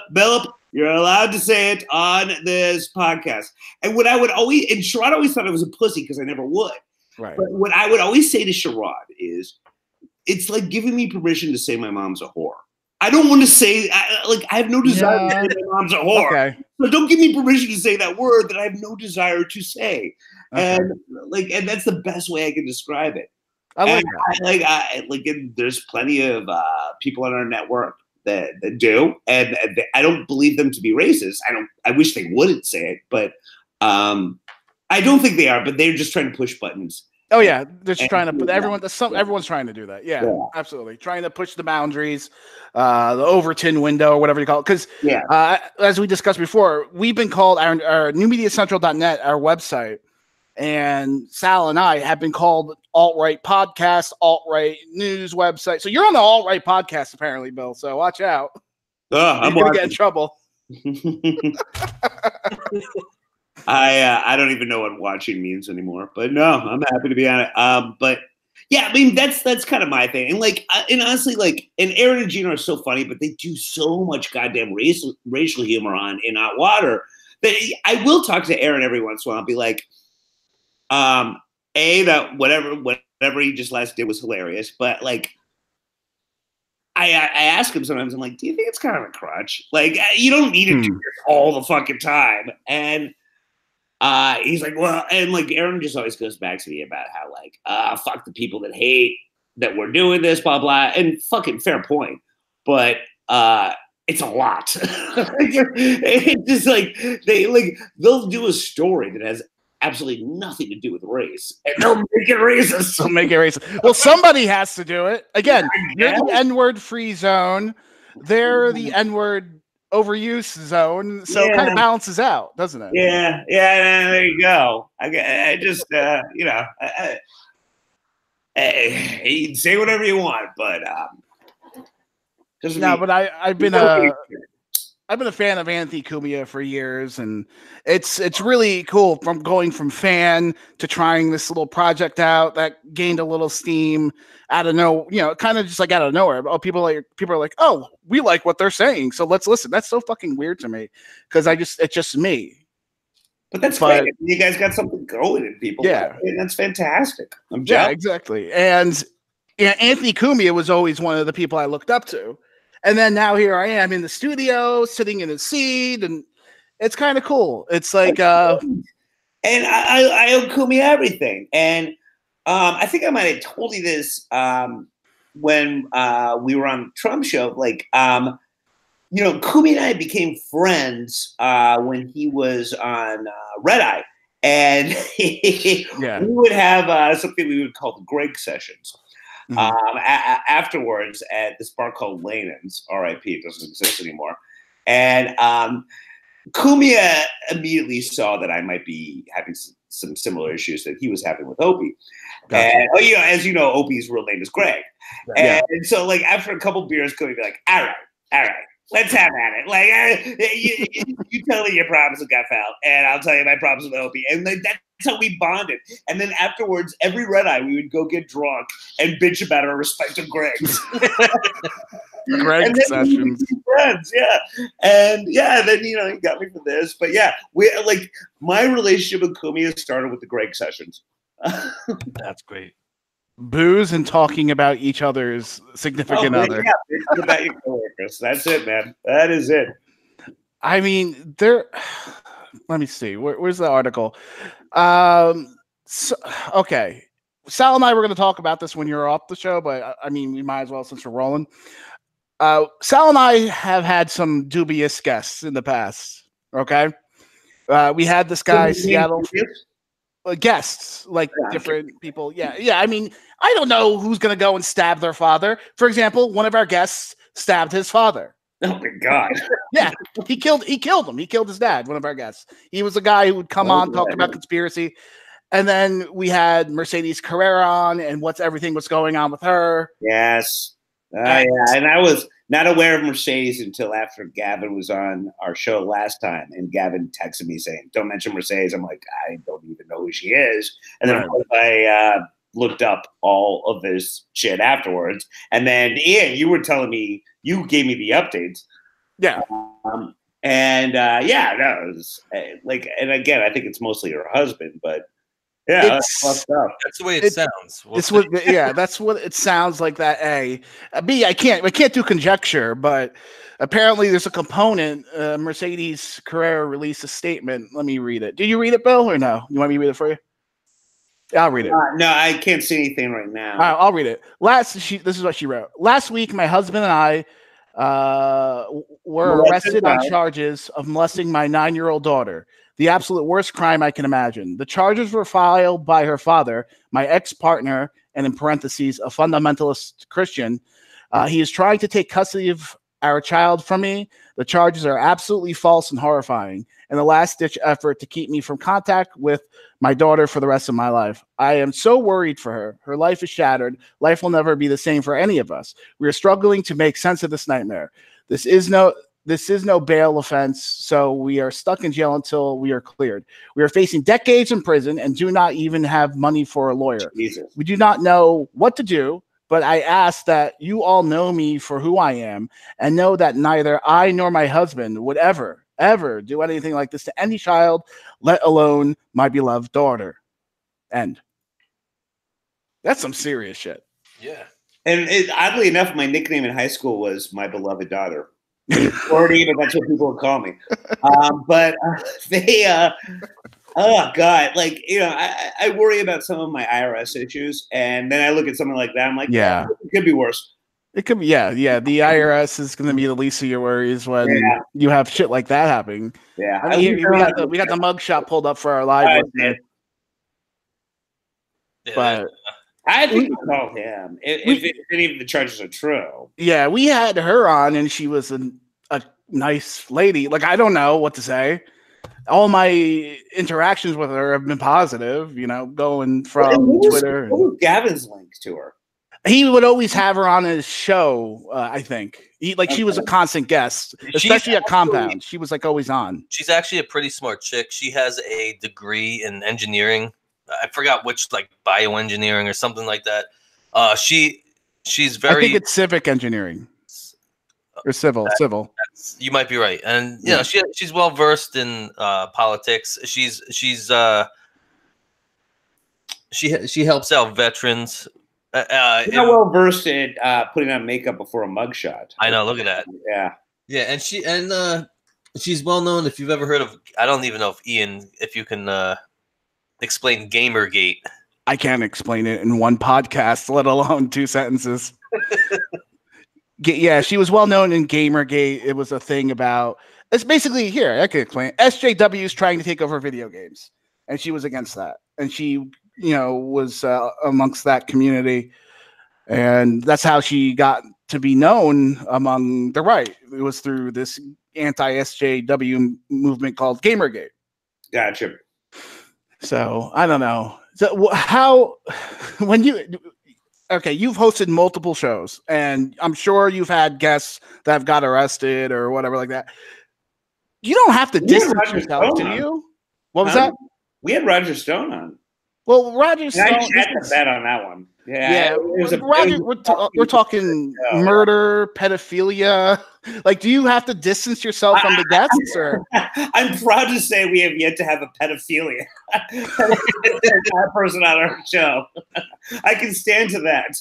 you're allowed to say it on this podcast. And what I would always, and Sherrod always thought I was a pussy because I never would. Right. But what I would always say to Sherrod is, it's like giving me permission to say my mom's a whore. I don't want to say, I have no desire to say my mom's a whore. Okay. So don't give me permission to say that word that I have no desire to say. Okay. And that's the best way I can describe it. I like that. And there's plenty of people on our network that do, and I don't believe them to be racist. I wish they wouldn't say it, but I don't think they are. But they're just trying to push buttons. Oh yeah, they're just trying to. But everyone's trying to do that. Yeah, absolutely, trying to push the boundaries, the Overton window, or whatever you call it. Because as we discussed before, we've been called our newmediacentral.net, our website. And Sal and I have been called alt-right podcast, alt-right news website. So you're on the alt-right podcast, apparently, Bill. So watch out. I'm going to get in trouble. I don't even know what watching means anymore. But no, I'm happy to be on it. But yeah, I mean, that's kind of my thing. And honestly, and Aaron and Gina are so funny, but they do so much goddamn racial humor in Hot Water that I will talk to Aaron every once in a while and be like, that whatever he just last did was hilarious, but I ask him sometimes, I'm like, do you think it's kind of a crutch? You don't need to do this all the fucking time. And he's like, well, and Aaron just always goes back to me about how fuck the people that hate that we're doing this, blah blah, and fucking fair point, but it's a lot. It's just they'll do a story that has absolutely nothing to do with race, and they'll make it racist. Well, somebody has to do it. Again, you're the N-word free zone. They're the N-word overuse zone. So it kind of balances out, doesn't it? Yeah. There you go. I just, Hey, say whatever you want, but no, but I've been a fan of Anthony Cumia for years, and it's really cool from going from fan to trying this little project out that gained a little steam out of kind of just like out of nowhere. Oh, people are like, oh, we like what they're saying, so let's listen. That's so fucking weird to me because it's just me. But that's great. You guys got something going in people. Yeah, and that's fantastic. I'm jealous. Yeah, exactly. And Anthony Cumia was always one of the people I looked up to. And then now here I am in the studio, sitting in a seat, and it's kind of cool. It's like, and I owe Cumia everything. And I think I might have told you this when we were on Trump show. Like, Cumia and I became friends when he was on Red Eye, and we would have something we would call the Greg sessions. Afterwards at this bar called Lanan's, RIP, it doesn't exist anymore. And Cumia immediately saw that I might be having some similar issues that he was having with Opie. Gotcha. And as you know, Opie's real name is Greg. And so like after a couple beers, Cumia would be like, all right, let's have at it. Like you tell me your problems with Gutfeld, and I'll tell you my problems with Opie. And like, that's how we bonded. And then afterwards, every Red Eye, we would go get drunk and bitch about our respective Gregs. Greg sessions. Friends, and then he got me for this. But yeah, we like my relationship with Cumia started with the Greg sessions. That's great. Booze and talking about each other's significant other. Yeah, about your coworkers. That's it, man. That is it. I mean, let me see. Where's the article? Okay. Sal and I were going to talk about this when you're off the show, but I mean, we might as well since we're rolling. Sal and I have had some dubious guests in the past. Okay. We had this guy, Seattle. Guests, like different people. Yeah. I mean, I don't know who's going to go and stab their father. For example, one of our guests stabbed his father. Oh my God. Yeah, he killed him. He killed his dad, one of our guests. He was a guy who would come on, talk about conspiracy. And then we had Mercedes Carrera on and everything was going on with her. Yes. Yeah. And I was not aware of Mercedes until after Gavin was on our show last time. And Gavin texted me saying, don't mention Mercedes. I'm like, I don't even know who she is. And then I looked up all of this shit afterwards. And then, Ian, you were telling me, you gave me the updates. Yeah. It was like, and again, I think it's mostly her husband, but yeah, that's fucked up. That's the way it sounds. That's what it sounds like. That B, I can't do conjecture, but apparently there's a component. Mercedes Carrera released a statement. Let me read it. Did you read it, Bill, or no? You want me to read it for you? I'll read it. No, I can't see anything right now. All right, I'll read it. This is what she wrote. Last week, my husband and I were arrested on charges of molesting my 9-year-old daughter. The absolute worst crime I can imagine. The charges were filed by her father, my ex-partner, and in parentheses, a fundamentalist Christian. He is trying to take custody of our child from me. The charges are absolutely false and horrifying, and the last-ditch effort to keep me from contact with my daughter for the rest of my life. I am so worried for her. Her life is shattered. Life will never be the same for any of us. We are struggling to make sense of this nightmare. This is no bail offense, so we are stuck in jail until we are cleared. We are facing decades in prison and do not even have money for a lawyer. Jesus. We do not know what to do, but I ask that you all know me for who I am and know that neither I nor my husband would ever do anything like this to any child, let alone my beloved daughter. End. That's some serious shit. Yeah. And oddly enough, my nickname in high school was my beloved daughter. Or even that's what people would call me. But oh God, like, I worry about some of my IRS issues, and then I look at something like that, I'm like, yeah, it could be worse. It could be, yeah. The IRS is going to be the least of your worries when you have shit like that happening. Yeah, I mean, we got the mugshot pulled up for our live. But I think we called him if any of the charges are true. Yeah, we had her on, and she was a nice lady. Like, I don't know what to say. all my interactions with her have been positive. You know, going from Twitter. What was Gavin's link to her? He would always have her on his show. I think she was a constant guest, especially at Compound. She was like always on. She's actually a pretty smart chick. She has a degree in engineering. I forgot which, like bioengineering or something like that. She's very. I think it's civic engineering or civil. You might be right, and you know she's well versed in politics. She helps out veterans. Not well versed in putting on makeup before a mugshot. I know. Look at that. Yeah, and she's well known. If you've ever heard of, I don't even know if Ian, if you can explain Gamergate. I can't explain it in one podcast, let alone 2 sentences. Yeah, she was well known in Gamergate. It was a thing about. It's basically here. I can explain. SJW is trying to take over video games, and she was against that, and she. Was amongst that community, and that's how she got to be known among the right. It was through this anti-SJW movement called Gamergate. Gotcha. So I don't know. So how when you've hosted multiple shows, and I'm sure you've had guests that have got arrested or whatever like that. You don't have to distance yourself, do you? What was that? We had Roger Stone on. Well, Roger Stone. I had to bet on that one. Yeah. We're talking murder, pedophilia. Like, do you have to distance yourself from the guests? Or I'm proud to say we have yet to have a pedophilia person on our show. I can stand to that.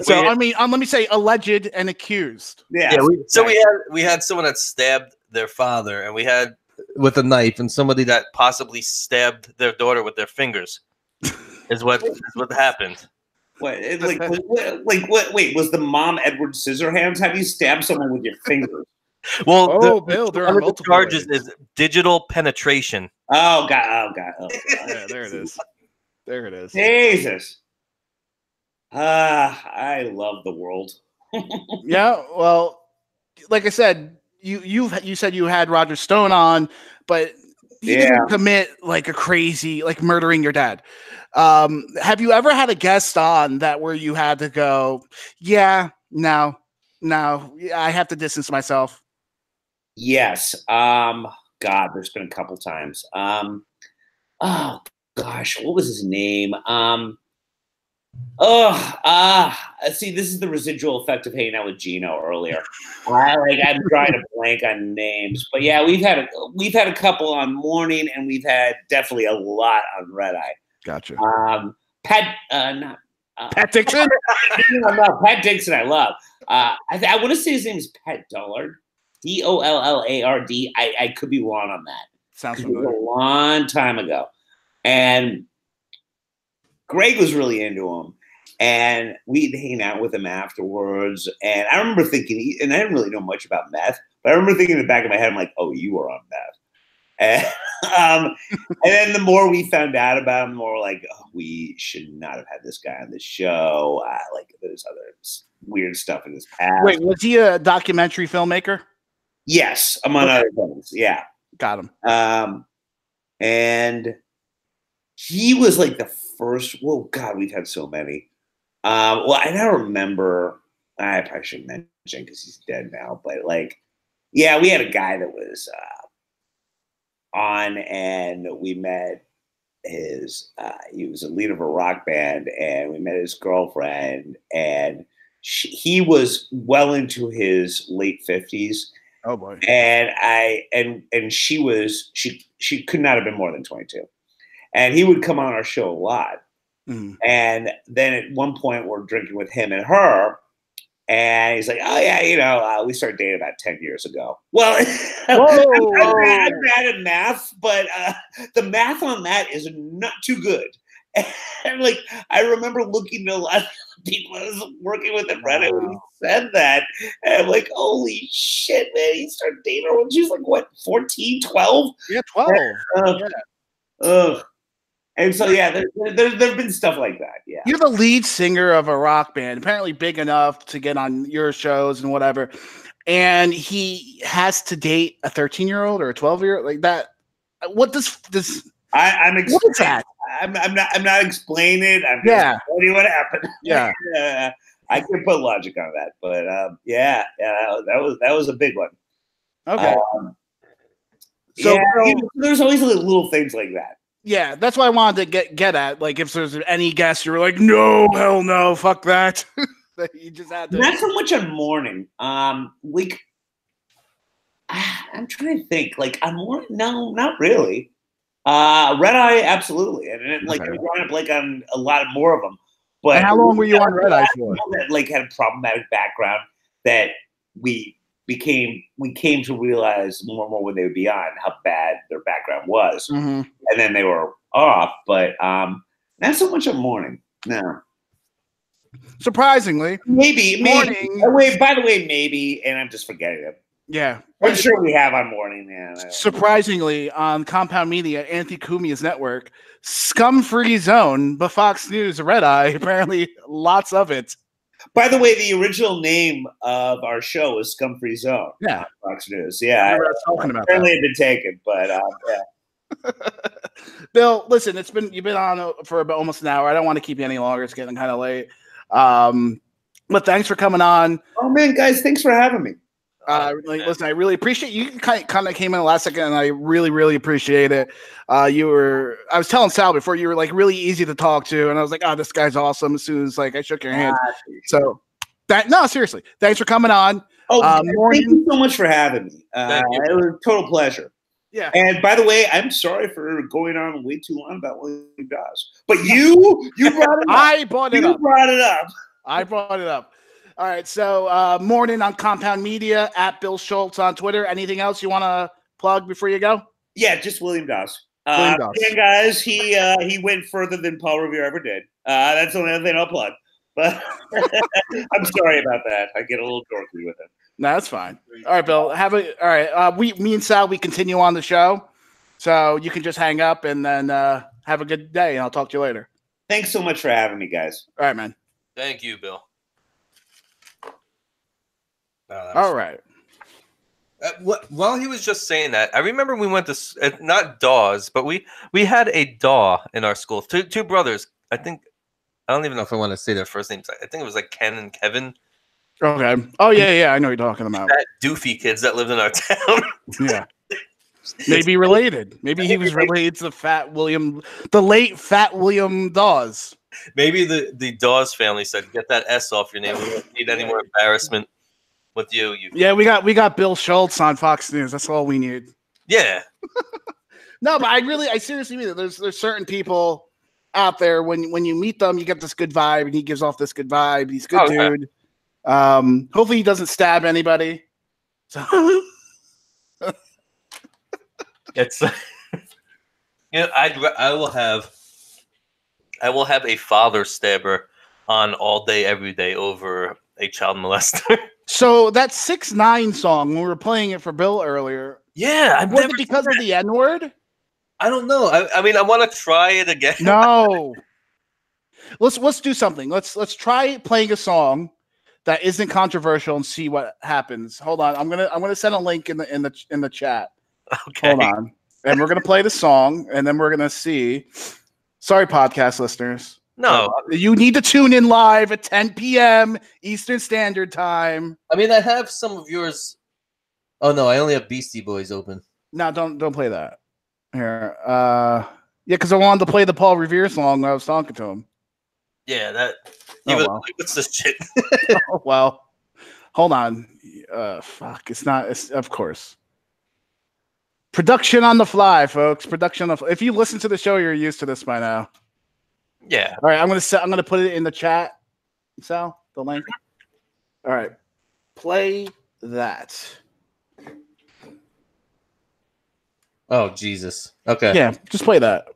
So I mean, let me say alleged and accused. Yeah. We had someone that stabbed their father, and we had with a knife, and somebody that possibly stabbed their daughter with their fingers. Is what happened. Wait, was the mom Edward Scissorhands? How do you stab someone with your fingers? Well, Bill, there are one of the multiple charges ways. is digital penetration. Oh God. Yeah, there it is. There it is. Jesus. I love the world. Yeah, well, like I said, you said you had Roger Stone on, but he didn't commit like a crazy, like murdering your dad. Have you ever had a guest on that where you had to go, no, I have to distance myself? Yes. God, there's been a couple times. Oh gosh, what was his name? See, this is the residual effect of hanging out with Gino earlier. I'm trying to blank on names, but yeah, we've had a couple on Morning, and we've had definitely a lot on Red Eye. Gotcha. Pat Dixon. No, Pat Dixon. I love. I want to say his name is Pat Dollard. Dollard. I could be wrong on that. Sounds familiar. A long time ago, and Greg was really into him, and we'd hang out with him afterwards. And I remember thinking, and I didn't really know much about meth, but I remember thinking in the back of my head, I'm like, oh, you were on meth. And then the more we found out about him, the more like, oh, we should not have had this guy on the show. Like there's other weird stuff in his past. Wait, was he a documentary filmmaker? Yes, among other things. Yeah. Got him. And he was like the first. Well, God, we've had so many. Well, I now remember. I probably shouldn't mention because he's dead now. But like, yeah, we had a guy that was on, and we met his. He was a leader of a rock band, and we met his girlfriend, and he was well into his late 50s. Oh boy! And she could not have been more than 22. And he would come on our show a lot. Mm. And then at one point we're drinking with him and her. And he's like, oh, yeah, we started dating about 10 years ago. Well, I'm bad at math, but the math on that is not too good. And like, I remember looking at a lot of people I was working with at Reddit when he said that. And I'm like, holy shit, man. He started dating her when she was like, what, 14, 12? Yeah, 12. And so, yeah, there've been stuff like that. Yeah. You're the lead singer of a rock band, apparently big enough to get on your shows and whatever. And he has to date a 13-year-old or a 12-year-old like that. what does this? I'm What is that? I'm not explaining it. I'm just telling you what happened. Yeah. I can put logic on that, but that was a big one. Okay. So there's always little things like that. Yeah, that's why I wanted to get at. Like, if there's any guest, you were like, no, hell no, fuck that. That you just had to. Not so much on Morning. I'm trying to think. Like on Morning, no, not really. Red Eye, absolutely, and I'm drawing up like on a lot more of them. But and how long were you on Red Eye for? That like had a problematic background that we came to realize more and more when they would be on how bad their background was, and then they were off. But not so much on Morning. No. Surprisingly, maybe Morning. Oh, wait, by the way, maybe, and I'm just forgetting it. Yeah, I'm sure we have on Morning. Yeah. Surprisingly, on Compound Media, Anthony Cumia's network, Scum-Free Zone, but Fox News, Red Eye, apparently lots of it. By the way, the original name of our show is Scum-Free Zone. Yeah, Fox News. Yeah, I was talking about apparently that. It had been taken, but yeah. Bill, listen, you've been on for about almost an hour. I don't want to keep you any longer. It's getting kind of late. But thanks for coming on. Oh man, guys, thanks for having me. Listen, I really appreciate you. Kind of came in the last second, and I really, really appreciate it. I was telling Sal before, you were like really easy to talk to, and I was like, oh, this guy's awesome. As soon as like I shook your hand, so seriously, thanks for coming on. Oh, thank you so much for having me. It was a total pleasure. Yeah. And by the way, I'm sorry for going on way too long about William Dawes, but you brought it up. I brought it up. You brought it up. I brought it up. All right. So Mornin on Compound Media, at Bill Schultz on Twitter. Anything else you want to plug before you go? Yeah, just William Dawes. William Dawes. And guys, he went further than Paul Revere ever did. That's the only other thing I'll plug. But I'm sorry about that. I get a little dorky with it. No, that's fine. All right, Bill. All right. Me and Sal, we continue on the show, so you can just hang up and then have a good day. And I'll talk to you later. Thanks so much for having me, guys. All right, man. Thank you, Bill. All right. While he was just saying that, I remember we went to not Dawes, but we had a Daw in our school. Two brothers. I don't even know if I want to say their first names. I think it was like Ken and Kevin. Okay. Oh yeah. I know what you're talking about. That doofy kids that lived in our town. Yeah. Maybe related. Maybe he was related to the late Fat William Dawes. Maybe the Dawes family said, "Get that S off your name. We don't need any more embarrassment with you." Yeah, we got Bill Schultz on Fox News. That's all we need. Yeah. No, but I seriously mean it. There's certain people out there when you meet them, you get this good vibe, and he gives off this good vibe. He's a good dude. Hopefully he doesn't stab anybody. So it's I will have a father stabber on all day, every day over a child molester. So that 6ix9ine song, when we were playing it for Bill earlier, was it because of the N-word? I don't know. I mean, I want to try it again. No. Let's do something. Let's try playing a song that isn't controversial and see what happens. Hold on. I'm gonna send a link in the chat. Okay. Hold on. And we're gonna play the song, and then we're gonna see. Sorry, podcast listeners. No, you need to tune in live at 10 p.m. Eastern Standard Time. I mean, I have some of yours. Oh no, I only have Beastie Boys open. No, don't play that. Here, yeah, because I wanted to play the Paul Revere song when I was talking to him. Yeah, that. What's this shit? Oh, well, hold on. Fuck, it's not. It's of course. Production on the fly, folks. Production on the fly. If you listen to the show, you're used to this by now. Yeah. All right, I'm gonna put it in the chat. Sal, the link. All right, play that. Oh Jesus. Okay. Yeah, just play that.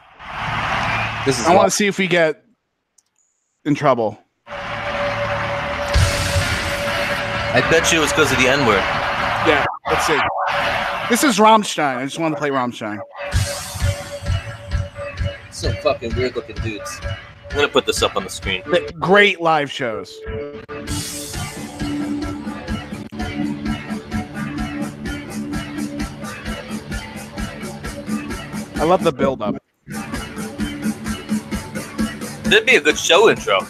I want to see if we get in trouble. I bet you it was because of the N-word. Yeah, let's see. This is Rammstein. I just want to play Rammstein. Some fucking weird looking dudes. I'm gonna put this up on the screen. Great live shows. I love the build-up. That'd be a good show intro.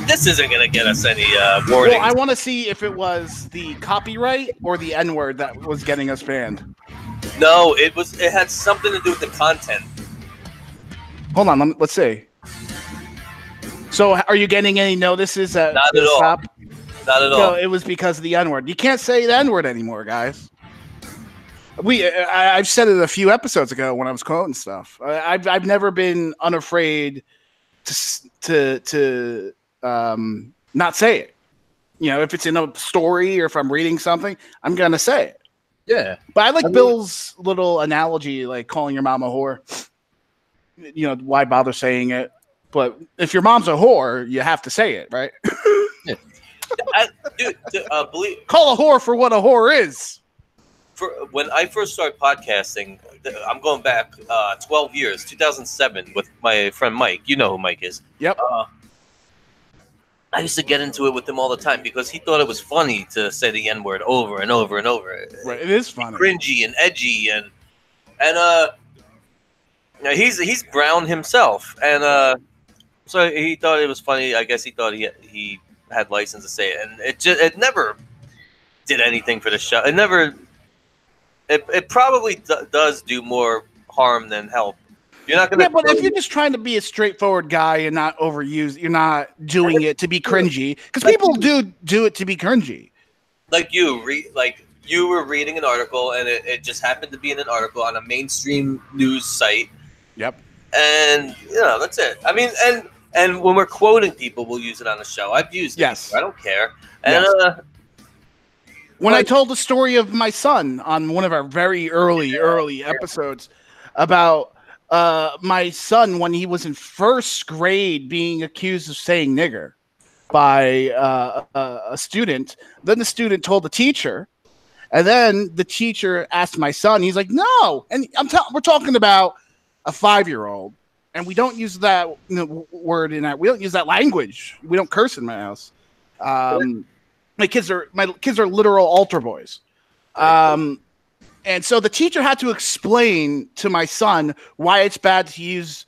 This isn't gonna get us any warnings. Well, I want to see if it was the copyright or the N-word that was getting us banned. No, it was. It had something to do with the content. Hold on, let's see. So, are you getting any notices that Not at all. stop? Not at all. No, it was because of the N-word. You can't say the N-word anymore, guys. I've said it a few episodes ago when I was quoting stuff. I've never been unafraid to not say it. You know, if it's in a story or if I'm reading something, I'm gonna say it. Yeah. But I like Bill's little analogy, like calling your mom a whore. You know, why bother saying it? But if your mom's a whore, you have to say it, right? Yeah. Call a whore for what a whore is. When I first started podcasting, I'm going back 12 years, 2007, with my friend Mike. You know who Mike is. Yep. I used to get into it with him all the time because he thought it was funny to say the N-word over and over and over. Right, it is funny, cringy and edgy, and you know, he's brown himself, and so he thought it was funny. I guess he thought he had license to say it, and it never did anything for the show. It never. It probably does do more harm than help. You're not gonna. Yeah, but if you're just trying to be a straightforward guy and not overuse, you're not doing it to be cringy, because people do it to be cringy. Like you were reading an article, and it just happened to be in an article on a mainstream news site. Yep. And you know, that's it. I mean, and when we're quoting people, we'll use it on the show. I've used it. Yes. I don't care. And when I told the story of my son on one of our very early episodes about my son when he was in first grade being accused of saying nigger by a student, then the student told the teacher, and then the teacher asked my son. He's like, "No," and we're talking about a 5-year-old, and we don't use that word in that. We don't use that language. We don't curse in my house. My kids are literal altar boys. And so the teacher had to explain to my son why it's bad to use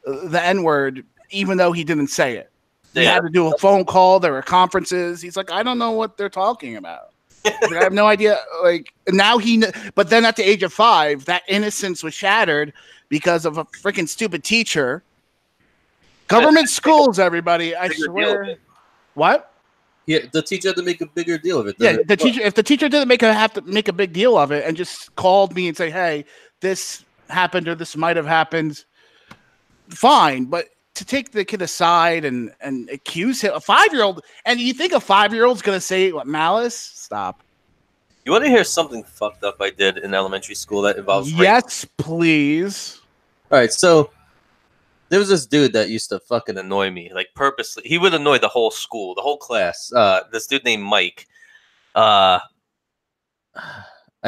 the N-word, even though he didn't say it. He had to do a phone call. There were conferences. He's like, I don't know what they're talking about. I have no idea. Like, now but then at the age of 5, that innocence was shattered because of a freaking stupid teacher. Government schools, everybody. I swear. What? Yeah, the teacher had to make a bigger deal of it. Yeah, the teacher. If the teacher didn't have to make a big deal of it and just called me and say, "Hey, this happened or this might have happened," fine. But to take the kid aside and accuse him, a 5-year-old, and you think a 5-year-old's gonna say what, malice? Stop. You want to hear something fucked up I did in elementary school that involves rape? Yes, please. All right, so there was this dude that used to fucking annoy me, like purposely. He would annoy the whole school, the whole class. This dude named Mike. I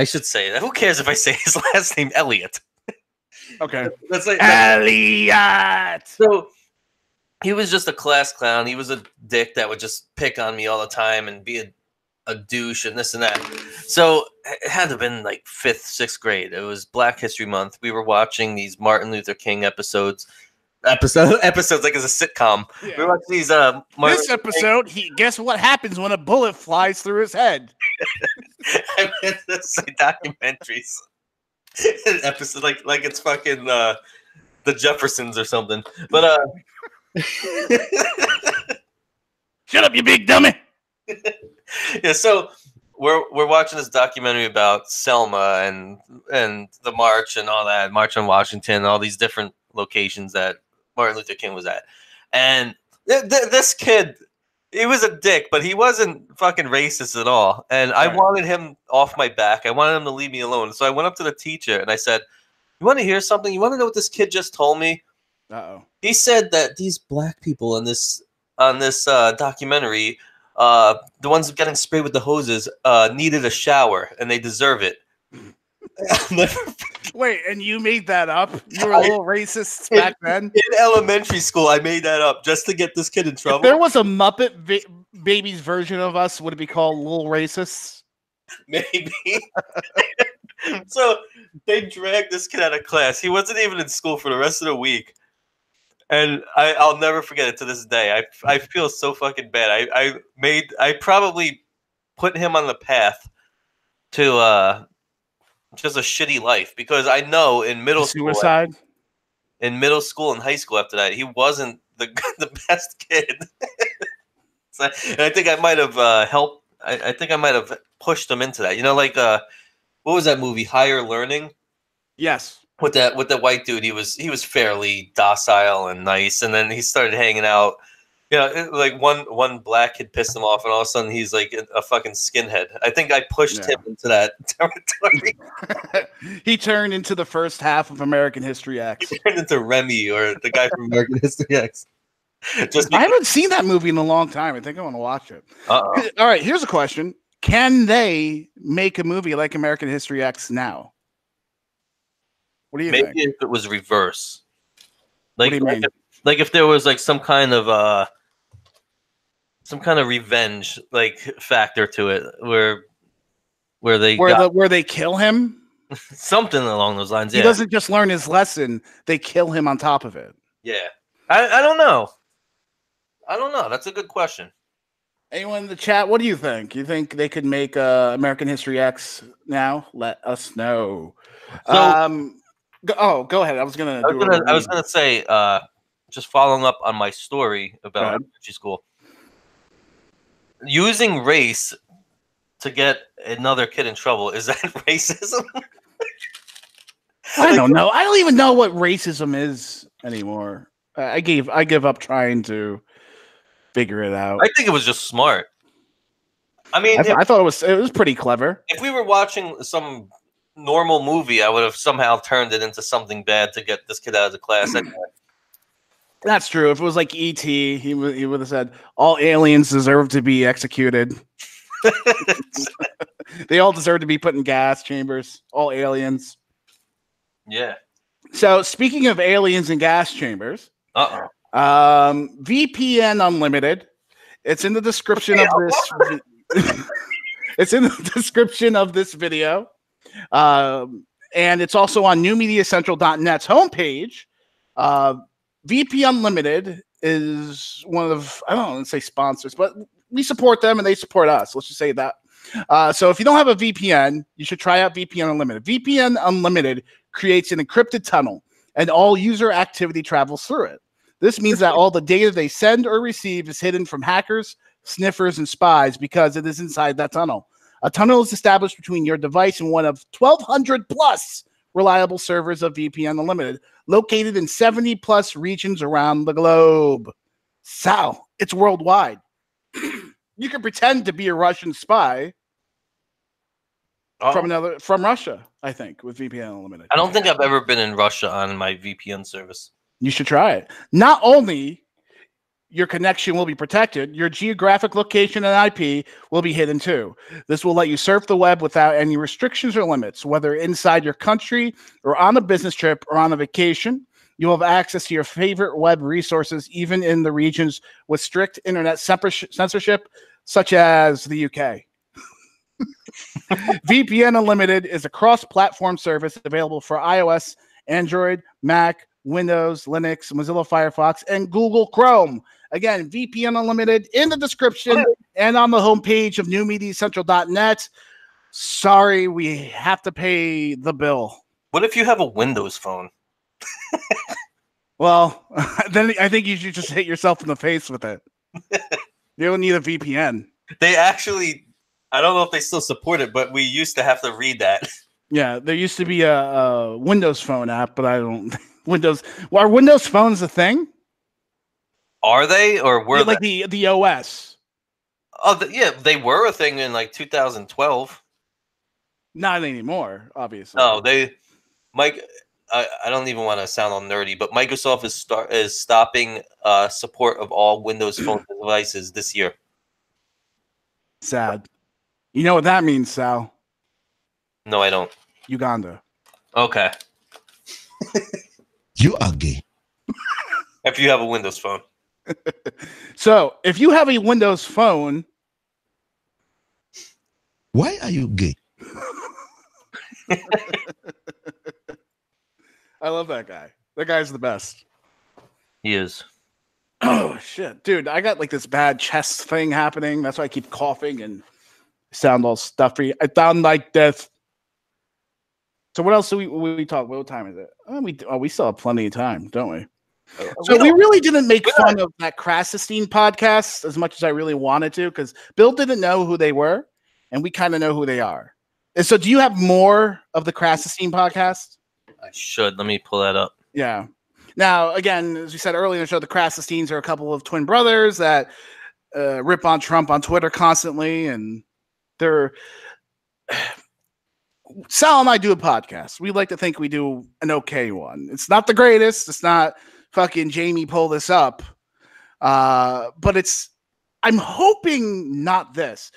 should say that. Who cares if I say his last name, Elliot? Okay. That's like Elliot. So he was just a class clown. He was a dick that would just pick on me all the time and be a douche and this and that. So it had to have been like 5th, 6th grade. It was Black History Month. We were watching these Martin Luther King episodes like it's a sitcom. Yeah. We watch these this episode, guess what happens when a bullet flies through his head? I mean, it's like documentaries. An episode like it's fucking the Jeffersons or something. But shut up, you big dummy. Yeah, so we're watching this documentary about Selma and the march and all that, March on Washington, all these different locations that Martin Luther King was at. And this kid, he was a dick, but he wasn't fucking racist at all. And I wanted him off my back. I wanted him to leave me alone. So I went up to the teacher and I said, "You want to hear something? You want to know what this kid just told me?" Uh-oh. He said that these black people on this documentary, the ones getting sprayed with the hoses, needed a shower and they deserve it. Wait, and you made that up? You were a little racist back then? In elementary school, I made that up just to get this kid in trouble. If there was a Muppet Babies version of us, would it be called Little Racists? Maybe. So they dragged this kid out of class. He wasn't even in school for the rest of the week. And I'll never forget it to this day. I feel so fucking bad. I probably put him on the path to just a shitty life, because I know in middle suicide. In middle school and high school after that, he wasn't the best kid. And I think I might have helped. I think I might have pushed him into that. You know, like what was that movie, Higher Learning? Yes. With that white dude, he was fairly docile and nice, and then he started hanging out. You know, like one black kid pissed him off, and all of a sudden he's like a fucking skinhead. I think I pushed him into that territory. He turned into the first half of American History X. He turned into Remy, or the guy from American History X. I haven't seen that movie in a long time. I think I want to watch it. All right, here's a question: can they make a movie like American History X now? What do you think? Maybe if it was reverse. Like, what do you mean? Like if there was like some kind of revenge like factor to it, where they kill him, something along those lines. He doesn't just learn his lesson; they kill him on top of it. Yeah, I don't know. That's a good question. Anyone in the chat, what do you think? You think they could make American History X now? Let us know. So, go ahead. I was gonna say, just following up on my story about elementary school, using race to get another kid in trouble, is that racism? I don't know. I don't even know what racism is anymore. I give up trying to figure it out. I think it was just smart. I mean, I thought it was pretty clever. If we were watching some normal movie, I would have somehow turned it into something bad to get this kid out of the class. That's true. If it was like E.T., he would have said, all aliens deserve to be executed. They all deserve to be put in gas chambers. All aliens. Yeah. So speaking of aliens and gas chambers, VPN Unlimited. It's in the description of this. It's in the description of this video. And it's also on newmediacentral.net's homepage. VPN Unlimited is one of, I don't want to say sponsors, but we support them and they support us. Let's just say that. So if you don't have a VPN, you should try out VPN Unlimited. VPN Unlimited creates an encrypted tunnel and all user activity travels through it. This means that all the data they send or receive is hidden from hackers, sniffers, and spies because it is inside that tunnel. A tunnel is established between your device and one of 1,200 plus reliable servers of VPN Unlimited, located in 70 plus regions around the globe. So it's worldwide. You can pretend to be a Russian spy from Russia, I think, with VPN Unlimited. I don't think I've ever been in Russia on my VPN service. You should try it. Not only your connection will be protected, your geographic location and IP will be hidden too. This will let you surf the web without any restrictions or limits, whether inside your country or on a business trip or on a vacation. You'll have access to your favorite web resources, even in the regions with strict internet censorship, such as the UK. VPN Unlimited is a cross-platform service available for iOS, Android, Mac, Windows, Linux, Mozilla Firefox, and Google Chrome. Again, VPN Unlimited in the description and on the homepage of newmediacentral.net. Sorry, we have to pay the bill. What if you have a Windows phone? Well, then I think you should just hit yourself in the face with it. You don't need a VPN. They actually, I don't know if they still support it, but we used to have to read that. Yeah, there used to be a Windows Phone app, but I don't. Are Windows phones a thing? Are they, or were like the OS? Oh, yeah, they were a thing in like 2012. Not anymore, obviously. No, Mike. I don't even want to sound all nerdy, but Microsoft is stopping support of all Windows Phone devices this year. Sad. You know what that means, Sal? No, I don't. Uganda. Okay. You are gay. If you have a Windows Phone. So, if you have a Windows Phone, Why are you gay? I love that guy. That guy's the best. He is. Oh shit, dude! I got like this bad chest thing happening. That's why I keep coughing and sound all stuffy. I sound like this. So what else do we talk? What time is it? We still have plenty of time, don't we? So we really didn't make fun of that Krassenstein podcast as much as I really wanted to, because Bill didn't know who they were, and we kind of know who they are. And so, do you have more of the Krassenstein podcast? I should. Let me pull that up. Yeah. Now, again, as we said earlier in the show, the Krassensteins are a couple of twin brothers that rip on Trump on Twitter constantly, and they're. Sal and I do a podcast. We like to think we do an okay one. It's not the greatest. It's not fucking Jamie pull this up. But it's, I'm hoping not this.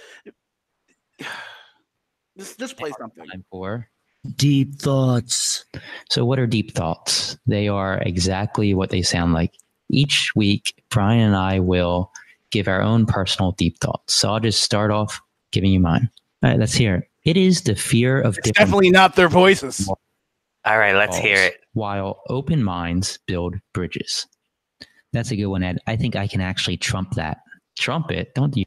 Just play something. Time for Deep thoughts. So what are deep thoughts? They are exactly what they sound like. Each week, Brian and I will give our own personal deep thoughts. So I'll just start off giving you mine. All right, let's hear it. It is the fear of it's definitely not their voices. All right, let's hear it. While open minds build bridges. That's a good one, Ed. I think I can actually trump that. Trump it, don't you?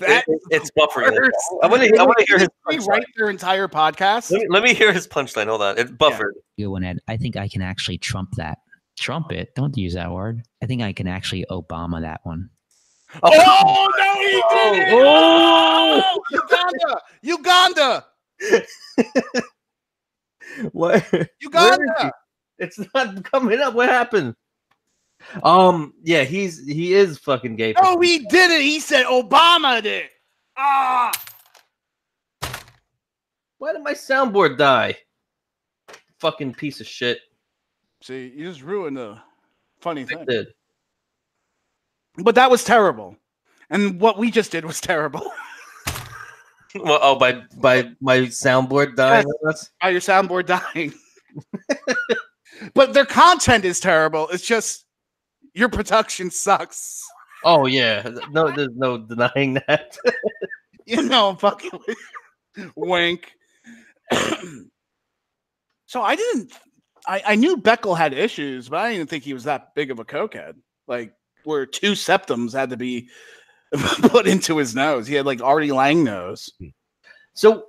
It's buffering. I want to hear his punchline. Write their entire podcast. Let me hear his punchline. Hold on. It's buffered. Good one, Ed. I think I can actually trump that. Trump it. Don't use that word. I think I can actually Obama that one. Oh, no, he did it! Oh, Uganda! What? Uganda! It's not coming up. What happened? Yeah, he is fucking gay. No, he did it. He said Obama did. Ah! Why did my soundboard die? Fucking piece of shit. See, you just ruined a funny thing. I did. But that was terrible. And what we just did was terrible. Well, by my soundboard dying? Yes, by your soundboard dying. But their content is terrible. It's just your production sucks. Oh, yeah. No, there's no denying that. You know, fucking wink. So I knew Beckel had issues, but I didn't think he was that big of a cokehead. Like, where 2 septums had to be put into his nose. He had like Artie Lang nose. So,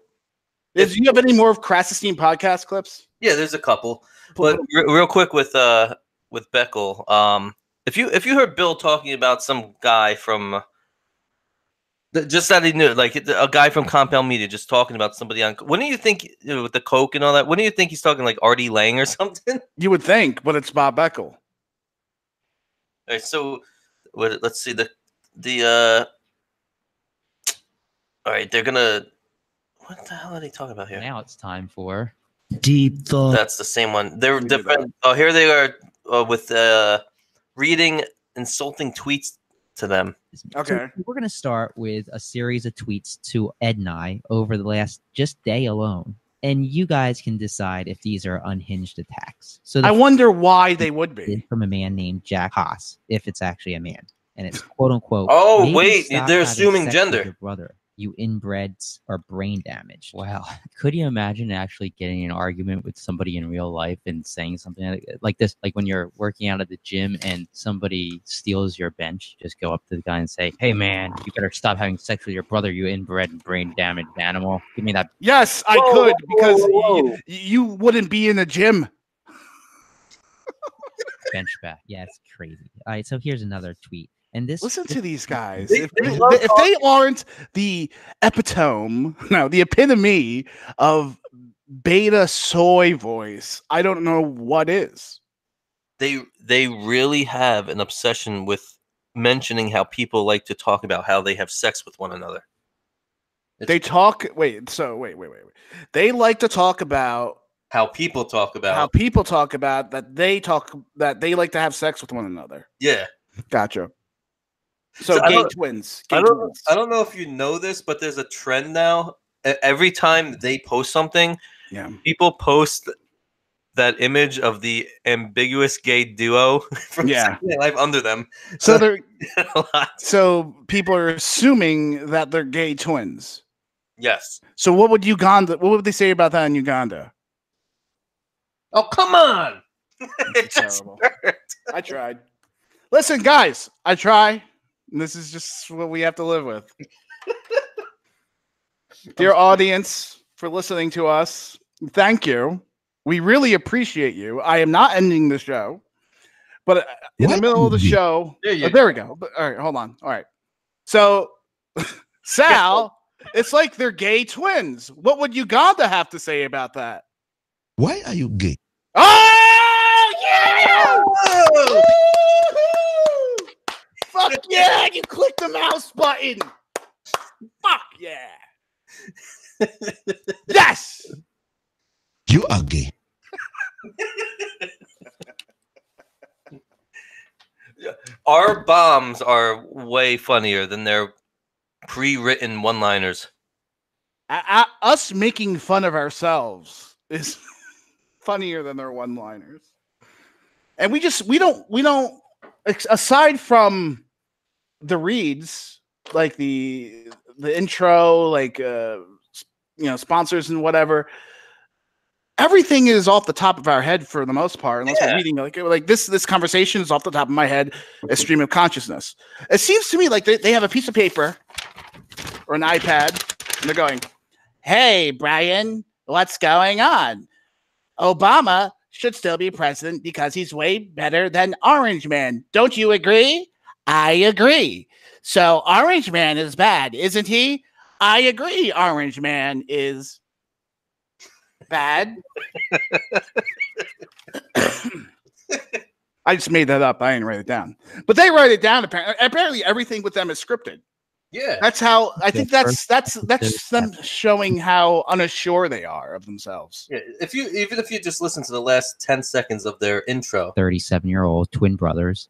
do you have any more of Krassenstein podcast clips? Yeah, there's a couple. But real quick with Beckel, if you heard Bill talking about some guy from just that he knew, like a guy from Compound Media, just talking about somebody on. Wouldn't you think, with the coke and all that? Wouldn't you think he's talking like Artie Lang or something? You would think, but it's Bob Beckel. All right, so let's see all right, they're gonna. What the hell are they talking about here? Now it's time for deep thought. That's the same one. They're different. Oh, here they are with reading insulting tweets to them. Okay, so we're gonna start with a series of tweets to Ed and I over the last just day alone, and you guys can decide if these are unhinged attacks. So I wonder why they would be from a man named Jack Haas, if it's actually a man, and it's quote unquote. Oh wait, they're assuming gender. Your brother, you inbreds are brain damaged. Wow. Could you imagine actually getting an argument with somebody in real life and saying something like this? Like when you're working out at the gym and somebody steals your bench, just go up to the guy and say, "Hey man, you better stop having sex with your brother, you inbred and brain damaged animal. Give me that." Yes, I could, because you wouldn't be in the gym. Bench back. Yeah, it's crazy. All right, so here's another tweet. And listen to these guys. If they aren't the the epitome of beta soy voice, I don't know what is. They really have an obsession with mentioning how people like to talk about how they have sex with one another. They talk. Wait. They like to talk about how people talk about that they like to have sex with one another. Yeah, gotcha. So gay twins. I don't know if you know this, but there's a trend now. Every time they post something, people post that image of the ambiguous gay duo from Saturday Night Live under them. So they're so people are assuming that they're gay twins. Yes. So what would they say about that in Uganda? Oh, come on. It's terrible. I tried. Listen, guys, I try. And this is just what we have to live with. Dear audience, for listening to us, thank you. We really appreciate you. I am not ending the show, but in the middle of the show, there we go. All right, hold on. All right. So, Sal, it's like they're gay twins. What would Uganda have to say about that? Why are you gay? Oh, yeah! Fuck yeah! You click the mouse button. Fuck yeah! Yes! You are gay. Our bombs are way funnier than their pre-written one-liners. Us making fun of ourselves is funnier than their one-liners. And we don't aside from the reads, like the intro, like sponsors and whatever, everything is off the top of our head for the most part, unless we're reading like this conversation is off the top of my head, a stream of consciousness. It seems to me like they have a piece of paper or an iPad and they're going, "Hey, Brian, what's going on? Obama should still be president because he's way better than Orange Man. Don't you agree? I agree. So Orange Man is bad, isn't he? I agree. Orange Man is bad." I just made that up. I didn't write it down, but they write it down. Apparently, everything with them is scripted. Yeah, that's how I think that's them showing how unassured they are of themselves. Yeah, even if you just listen to the last 10 seconds of their intro. 37-year-old twin brothers.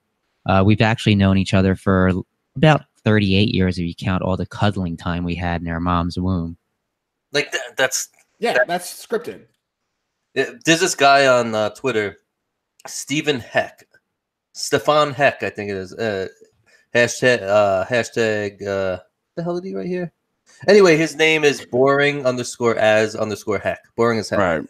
We've actually known each other for about 38 years if you count all the cuddling time we had in our mom's womb. Like that's scripted. There's this guy on Twitter, Stefan Heck, I think it is. Hashtag the hell did he write here? Anyway, his name is boring_as_heck. Boring as heck. Right.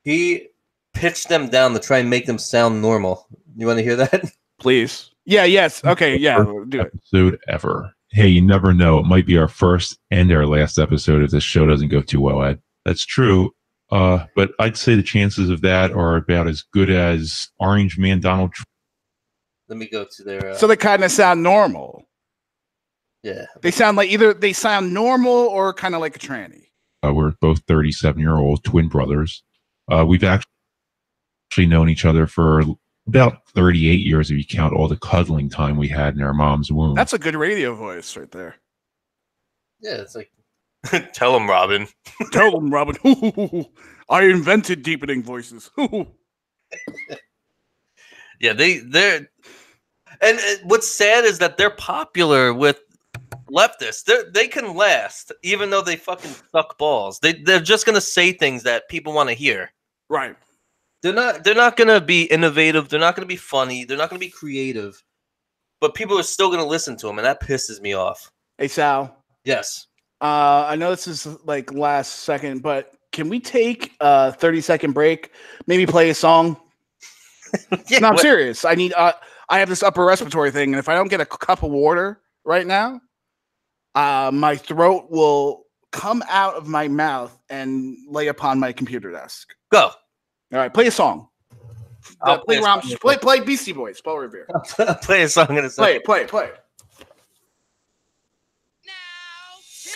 He pitched them down to try and make them sound normal. You want to hear that? Please. Yeah, yes. Okay, yeah. Do it. Episode ever. Hey, you never know. It might be our first and our last episode if this show doesn't go too well, Ed. That's true. But I'd say the chances of that are about as good as Orange Man Donald Trump. Let me go to their. So they kind of sound normal. Yeah. They sound like either they sound normal or kind of like a tranny. We're both 37-year-old twin brothers. We've actually known each other for about 38 years if you count all the cuddling time we had in our mom's womb. That's a good radio voice right there. Yeah, it's like, tell him, Robin. Tell him, Robin. I invented deepening voices. Yeah, they're, and what's sad is that they're popular with leftists. They can last, even though they fucking suck balls. They're just gonna say things that people want to hear. Right. They're not gonna be innovative. They're not gonna be funny. They're not gonna be creative. But people are still gonna listen to them, and that pisses me off. Hey, Sal. Yes. I know this is like last second, but can we take a 30-second break? Maybe play a song. Yeah, no, I'm serious. I need. I have this upper respiratory thing, and if I don't get a cup of water right now, my throat will come out of my mouth and lay upon my computer desk. Go. All right, play a song. Play Beastie Boys. Paul Revere. I'll play a song in a second. Play it.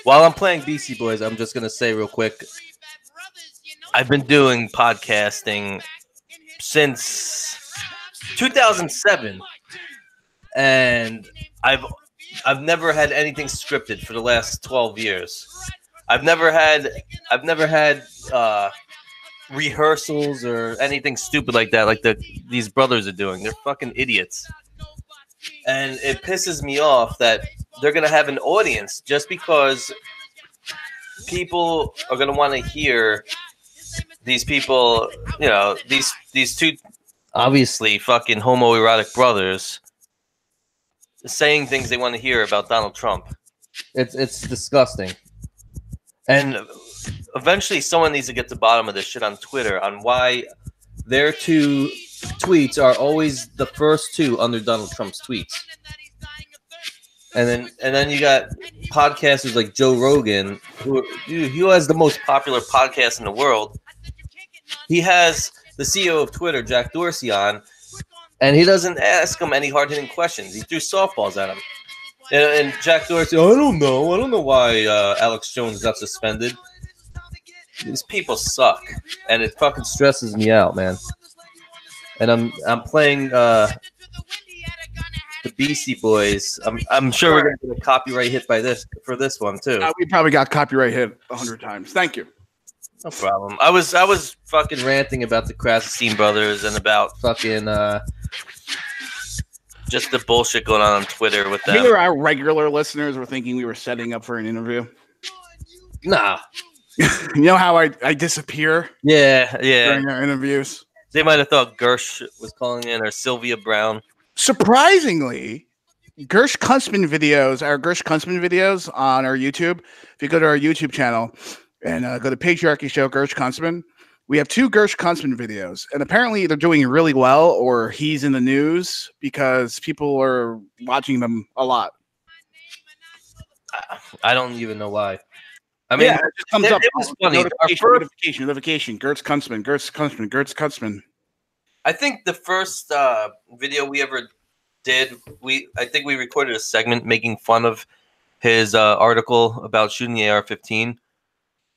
While I'm playing Beastie Boys, I'm just gonna say real quick. I've been doing podcasting since 2007, and I've never had anything scripted for the last 12 years. I've never had rehearsals or anything stupid like that, like these brothers are doing. They're fucking idiots, and it pisses me off that they're gonna have an audience just because people are gonna want to hear these people, you know, these two obviously fucking homoerotic brothers saying things they want to hear about Donald Trump. It's disgusting. And eventually someone needs to get to the bottom of this shit on Twitter on why their two tweets are always the first two under Donald Trump's tweets. And then you got podcasters like Joe Rogan, who has the most popular podcast in the world. He has the CEO of Twitter, Jack Dorsey, on, and he doesn't ask him any hard-hitting questions. He threw softballs at him. And Jack Dorsey, I don't know why Alex Jones got suspended. These people suck, and it fucking stresses me out, man. And I'm playing the Beastie Boys. I'm sure we're gonna get a copyright hit for this one too. We probably got copyright hit 100 times. Thank you. No problem. I was fucking ranting about the Krassenstein brothers and about fucking just the bullshit going on Twitter with them. Maybe our regular listeners were thinking we were setting up for an interview. Nah. You know how I disappear? Yeah. During our interviews. They might have thought Gersh was calling in or Sylvia Brown. Surprisingly, Gersh Kunstman videos on our YouTube. If you go to our YouTube channel and go to Patriarchy Show, Gersh Kunstman, we have 2 Gersh Kunstman videos, and apparently they're doing really well, or he's in the news because people are watching them a lot. I don't even know why. I mean, it just comes up. It was funny. Notification. Gersh Kunstman. I think the first video we ever did, I think we recorded a segment making fun of his article about shooting the AR-15,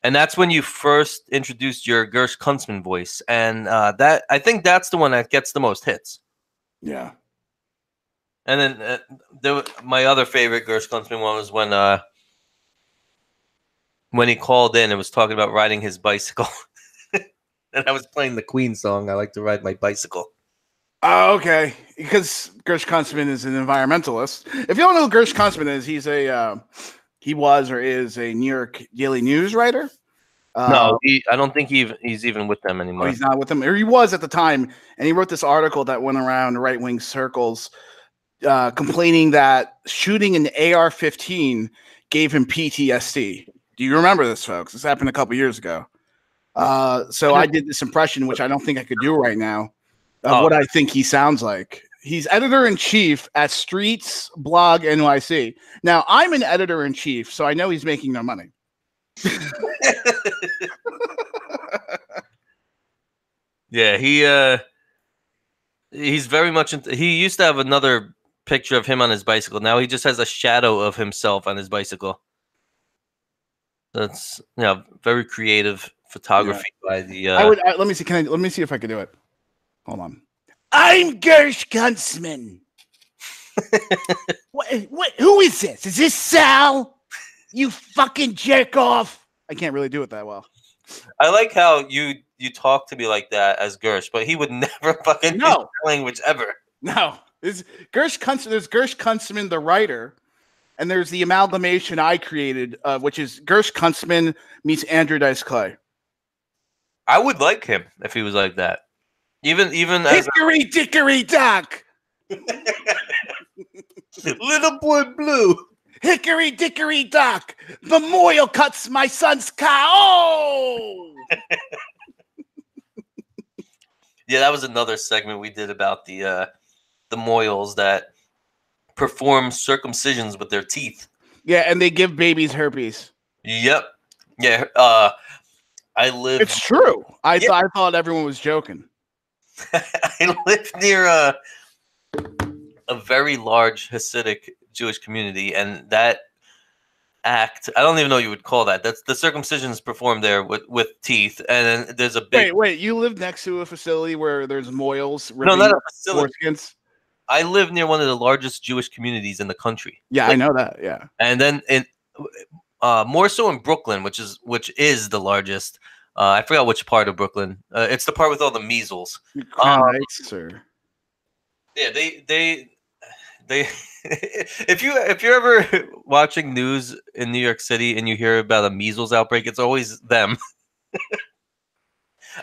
and that's when you first introduced your Gersh Kunstman voice, and I think that's the one that gets the most hits. Yeah. And then my other favorite Gersh Kunstman one was when he called in and was talking about riding his bicycle. And I was playing the Queen song, I like to ride my bicycle. Oh, okay. Because Gersh Kunstman is an environmentalist. If you don't know who Gersh Kunstman is, he was or is a New York Daily News writer. No, I don't think he's even with them anymore. Oh, he's not with them. Or he was at the time, and he wrote this article that went around right-wing circles complaining that shooting an AR-15 gave him PTSD. Do you remember this, folks? This happened a couple years ago. So I did this impression, which I don't think I could do right now, of what I think he sounds like. He's editor-in-chief at Streets Blog NYC. Now, I'm an editor-in-chief, so I know he's making no money. Yeah, he's very much he used to have another picture of him on his bicycle. Now he just has a shadow of himself on his bicycle. That's very creative photography by the let me see. Let me see if I can do it. Hold on. I'm Gersh Kunstman. What? Who is this? Is this Sal? You fucking jerk off. I can't really do it that well. I like how you talk to me like that as Gersh, but he would never fucking use language ever. No. There's Gersh Kunstman, the writer, and there's the amalgamation I created, which is Gersh Kunstman meets Andrew Dice Clay. I would like him if he was like that. Even as Hickory Dickory Dock. Little boy blue. Hickory Dickory Dock. The Moyle cuts my son's cow. Oh! Yeah, that was another segment we did about the Moyles that perform circumcisions with their teeth. Yeah, and they give babies herpes. Yep. Yeah. It's true. I thought everyone was joking. I live near a very large Hasidic Jewish community, and that act, I don't even know what you would call that. That's the circumcisions performed there with teeth, and then there's a big. Wait! You live next to a facility where there's Moyles? No, not a facility. Foreskins? I live near one of the largest Jewish communities in the country. Yeah, I know that. Yeah, and then more so in Brooklyn, which is the largest. I forgot which part of Brooklyn. It's the part with all the measles. Sir. Yeah, they if you're ever watching news in New York City and you hear about a measles outbreak, it's always them.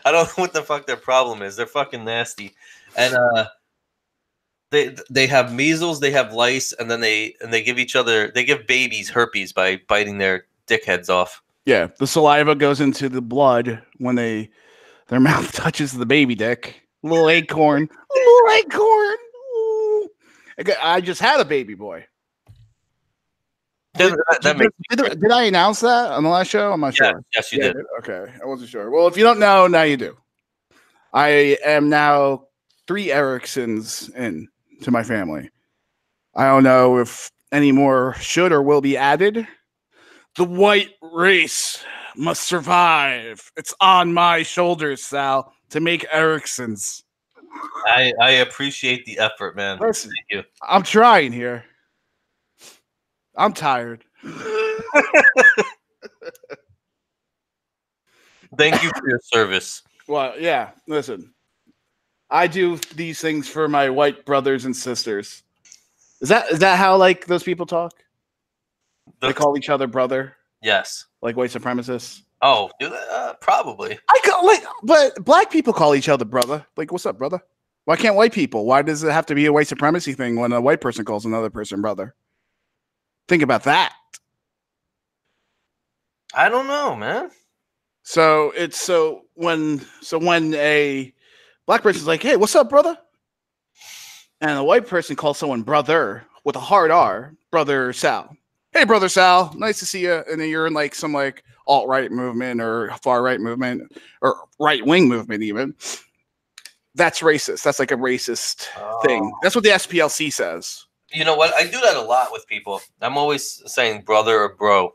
I don't know what the fuck their problem is. They're fucking nasty, and they have measles, they have lice, and then they give babies herpes by biting their dickheads off. Yeah, the saliva goes into the blood when their mouth touches the baby dick. Little acorn. Little acorn. Ooh. I just had a baby boy. Did I announce that on the last show? I'm not sure. Yes, you did. Okay, I wasn't sure. Well, if you don't know, now you do. I am now 3 Ericssons in to my family. I don't know if any more should or will be added. The white race must survive. It's on my shoulders, Sal, to make Ericssons. I appreciate the effort, man. Listen, thank you. I'm trying here. I'm tired. Thank you for your service. Well, yeah, listen. I do these things for my white brothers and sisters. Is that how like those people talk? They call each other brother? Yes. Like white supremacists? Oh, do they? Probably. But black people call each other brother. Like, what's up, brother? Why can't white people? Why does it have to be a white supremacy thing when a white person calls another person brother? Think about that. I don't know, man. So when a black person's like, "Hey, what's up, brother?" and a white person calls someone brother with a hard R, brother Sal. Hey, brother Sal, nice to see you. And then you're in like some like alt-right movement or far-right movement or right-wing movement even. That's racist. That's like a racist thing. That's what the SPLC says. You know what? I do that a lot with people. I'm always saying brother or bro.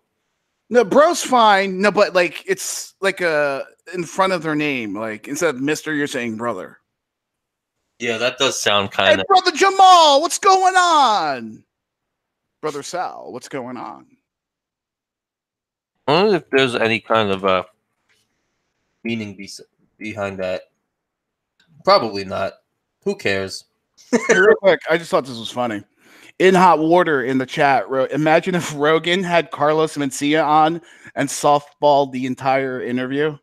No, bro's fine. No, but like it's like in front of their name. Like instead of Mr., you're saying brother. Yeah, that does sound kind of. Hey, brother Jamal, what's going on? Brother Sal, what's going on? I wonder if there's any kind of meaning behind that. Probably not. Who cares? Real quick, I just thought this was funny. In Hot Water in the chat wrote, imagine if Rogan had Carlos Mencia on and softballed the entire interview.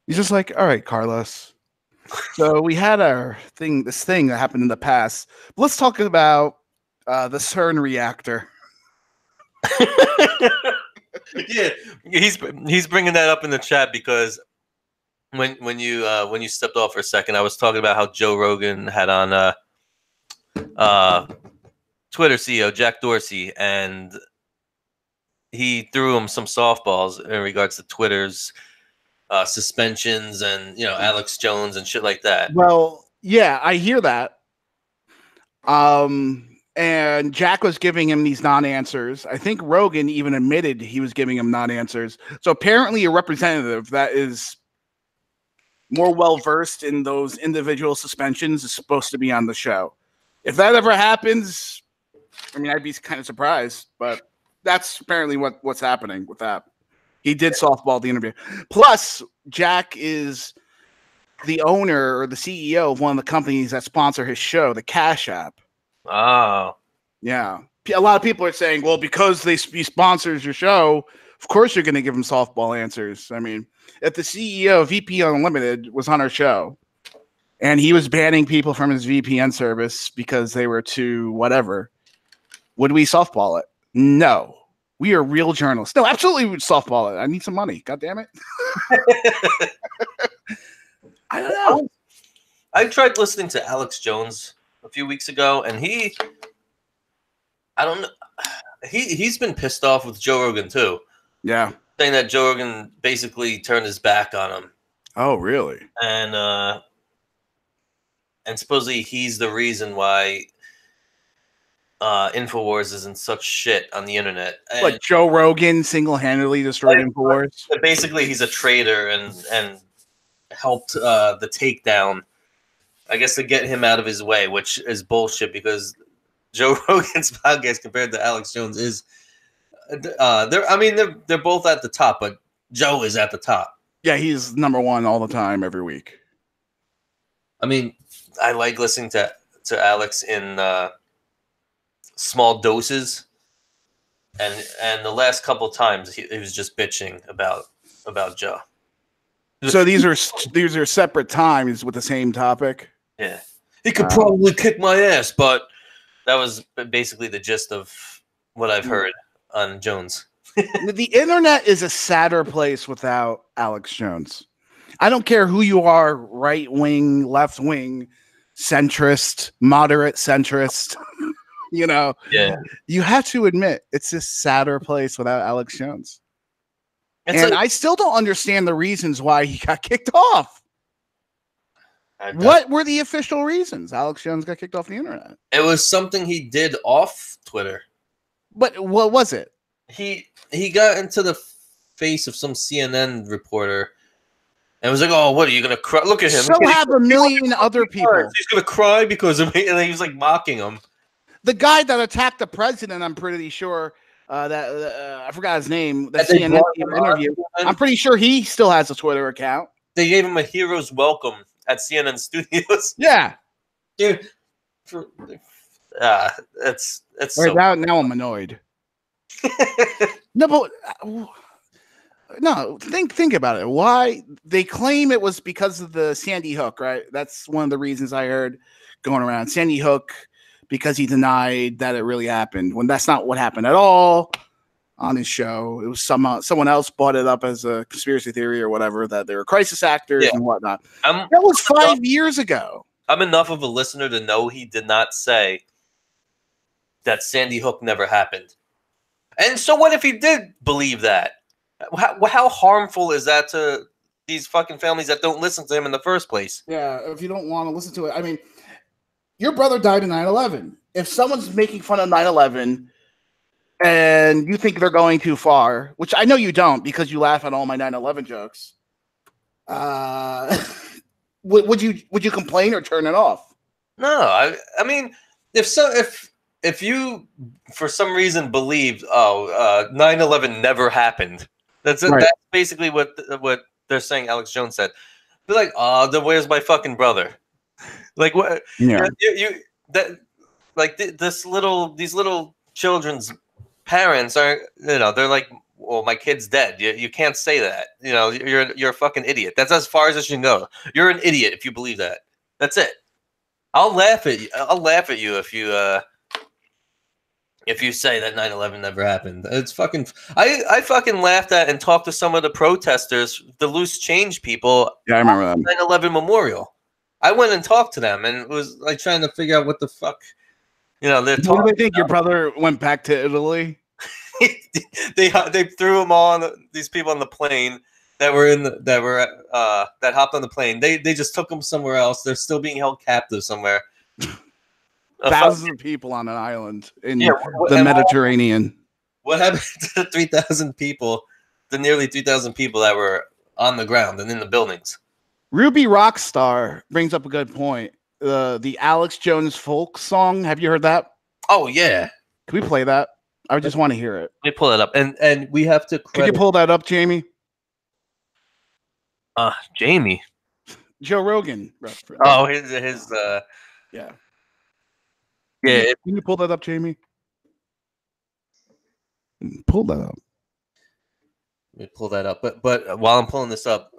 He's just like, all right, Carlos. So we had this thing that happened in the past. Let's talk about the CERN reactor. Yeah, he's bringing that up in the chat because when you stepped off for a second, I was talking about how Joe Rogan had on Twitter CEO Jack Dorsey, and he threw him some softballs in regards to Twitter's suspensions and Alex Jones and shit like that. Well, yeah, I hear that. And Jack was giving him these non-answers. I think Rogan even admitted he was giving him non-answers. So apparently a representative that is more well-versed in those individual suspensions is supposed to be on the show. If that ever happens, I mean, I'd be kind of surprised, but that's apparently what's happening with that. He did softball the interview. Plus, Jack is the owner or the CEO of one of the companies that sponsor his show, the Cash App. Oh. Yeah. A lot of people are saying, well, because he sponsors your show, of course you're going to give him softball answers. I mean, if the CEO of VPN Unlimited was on our show and he was banning people from his VPN service because they were too whatever, would we softball it? No. We are real journalists. No, absolutely we would softball it. I need some money. God damn it. I don't know. I tried listening to Alex Jones a few weeks ago, and I don't know. He's been pissed off with Joe Rogan too. Yeah. Saying that Joe Rogan basically turned his back on him. Oh, really? And supposedly he's the reason why InfoWars is in such shit on the internet. And like Joe Rogan single-handedly destroyed InfoWars? Basically, he's a traitor and helped the takedown, I guess, to get him out of his way, which is bullshit because Joe Rogan's podcast compared to Alex Jones is they're both at the top, but Joe is at the top. Yeah, he's number one all the time every week. I mean, I like listening to Alex in small doses, and the last couple times he was just bitching about Joe. So these are separate times with the same topic. Yeah, he could probably kick my ass, but that was basically the gist of what I've heard on Jones. The internet is a sadder place without Alex Jones. I don't care who you are, right wing, left wing, centrist, moderate centrist. You know, you have to admit it's a sadder place without Alex Jones. And I still don't understand the reasons why he got kicked off. What were the official reasons Alex Jones got kicked off the internet? It was something he did off Twitter. But what was it? He got into the face of some CNN reporter and was like, "Oh, what are you gonna cry? Look at him! So have a million other people. He's gonna cry because of me." And he was like mocking him. The guy that attacked the president, I'm pretty sure I forgot his name. That CNN interview. I'm pretty sure he still has a Twitter account. They gave him a hero's welcome at CNN Studios. Yeah, dude. It's right, so now I'm annoyed. No, but no. Think about it. Why they claim it was because of the Sandy Hook, right? That's one of the reasons I heard going around. Sandy Hook, because he denied that it really happened when that's not what happened at all on his show. It was someone else brought it up as a conspiracy theory or whatever, that they were crisis actors and whatnot. That was 5 years ago. I'm enough of a listener to know he did not say that Sandy Hook never happened. And so what if he did believe that? How harmful is that to these fucking families that don't listen to him in the first place? Yeah, if you don't want to listen to it. I mean, your brother died in 9/11. If someone's making fun of 9/11 and you think they're going too far, which I know you don't because you laugh at all my 9/11 jokes, would you complain or turn it off? No, I mean, if you for some reason believed 9/11 never happened, that's basically what they're saying. Alex Jones said, they're like, "Oh, then where's my fucking brother?" Like what? Yeah. These little children's parents are, they're like, well, my kid's dead. You can't say that. You're a fucking idiot. That's as far as it can go. You're an idiot if you believe that. That's it. I'll laugh at you. I'll laugh at you if you say that 9/11 never happened. It's fucking. I fucking laughed at and talked to some of the protesters, the loose change people. Yeah, I remember that 9/11 memorial. I went and talked to them and was like trying to figure out what the fuck, they're talking. What do they think? Your brother went back to Italy? They threw them on these people on the plane that hopped on the plane. They just took them somewhere else. They're still being held captive somewhere. Thousands of people on an island in the Mediterranean. What happened to the 3,000 people? The nearly 3,000 people that were on the ground and in the buildings. Ruby Rockstar brings up a good point. The Alex Jones folk song. Have you heard that? Oh yeah. Can we play that? I just want to hear it. Let me pull it up, and we have to. Could you pull that up, Jamie? Jamie. Joe Rogan. Oh, his yeah. Yeah. Can you pull that up, Jamie? Pull that up. Let me pull that up. But while I'm pulling this up,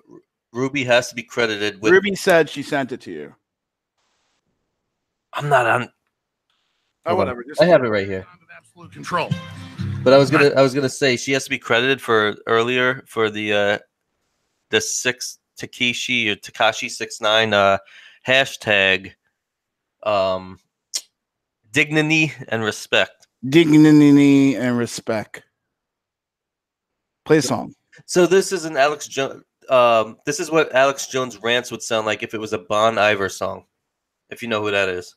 Ruby has to be credited with. Ruby said she sent it to you. I'm not on. Oh, whatever. I have it right here. Absolute control. But I was gonna say she has to be credited for earlier for the Takashi 6ix9ine hashtag dignity and respect. Dignity and respect. Play a song. So this is an Alex Jones. This is what Alex Jones rants would sound like if it was a Bon Iver song. If you know who that is.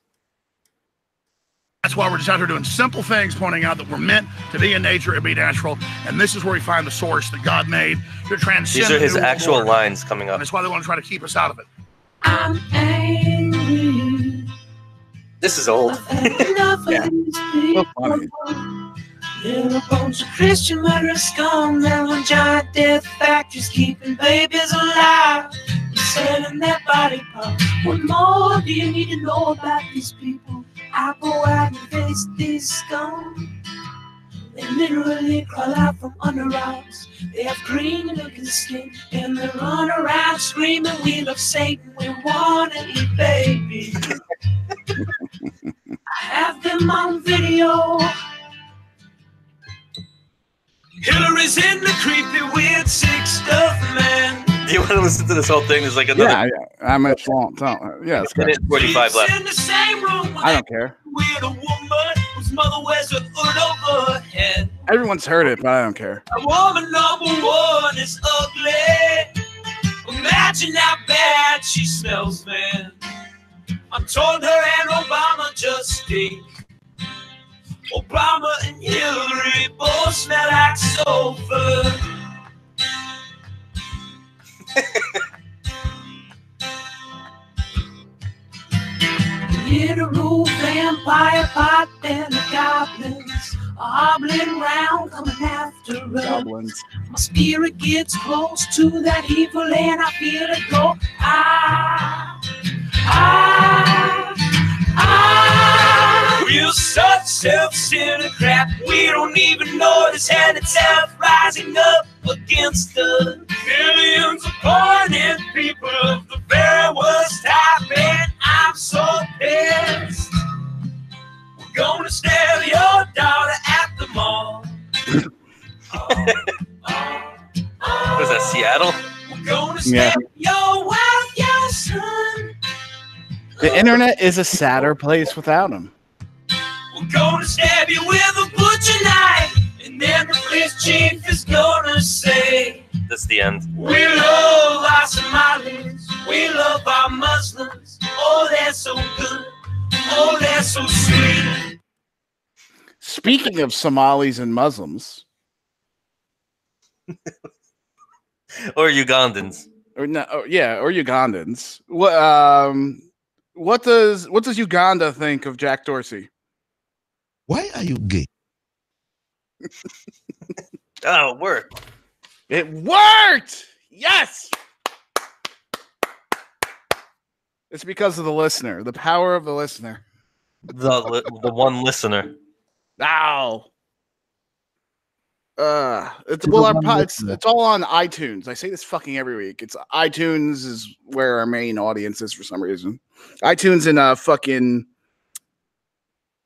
That's why we're just out here doing simple things, pointing out that we're meant to be in nature and be natural. And this is where we find the source that God made. You're transcendent. These are his actual lines coming up. And that's why they want to try to keep us out of it. I'm angry. This is old. Yeah. So funny. They're a bunch of Christian murderers, scum, and giant death factories keeping babies alive. Selling their body parts. What more do you need to know about these people? I go out and face these scum. They literally crawl out from under rocks. They have green-looking skin, and they run around screaming, "We love Satan, we want to eat baby." I have them on video. Hillary's in the creepy, weird, sick stuff, man. Do you want to listen to this whole thing? There's like another. Yeah, I'm at long. Yeah, it's minute 45 left. In the same room with I don't care. weird woman whose mother wears a hood over her head. Everyone's heard it, but I don't care. A woman number one is ugly. Imagine how bad she smells, man. I told her and Obama just stink. Obama and Hillary both smell like sulfur. Literal vampire pot and the goblins hobbling round, coming after us. Goblins. My spirit gets close to that evil and I feel it go. We're such self-centered crap. We don't even notice and itself rising up against us. Millions of pointed people of the very worst type, and I'm so pissed. We're gonna stab your daughter at the mall. Was that Seattle? We're gonna stab your wife, your son. The internet is a sadder place without him. We're gonna stab you with a butcher knife, and then the police chief is gonna say, That's the end. "We love our Somalis, we love our Muslims. Oh, they're so good. Oh, they're so sweet." Speaking of Somalis and Muslims, Or Ugandans. or no, or Ugandans. What does Uganda think of Jack Dorsey? Why are you gay? Oh, it worked. It worked. Yes. It's because of the listener, the power of the listener. The one listener. Ow. It's all on iTunes. I say this fucking every week. It's iTunes is where our main audience is for some reason. iTunes and fucking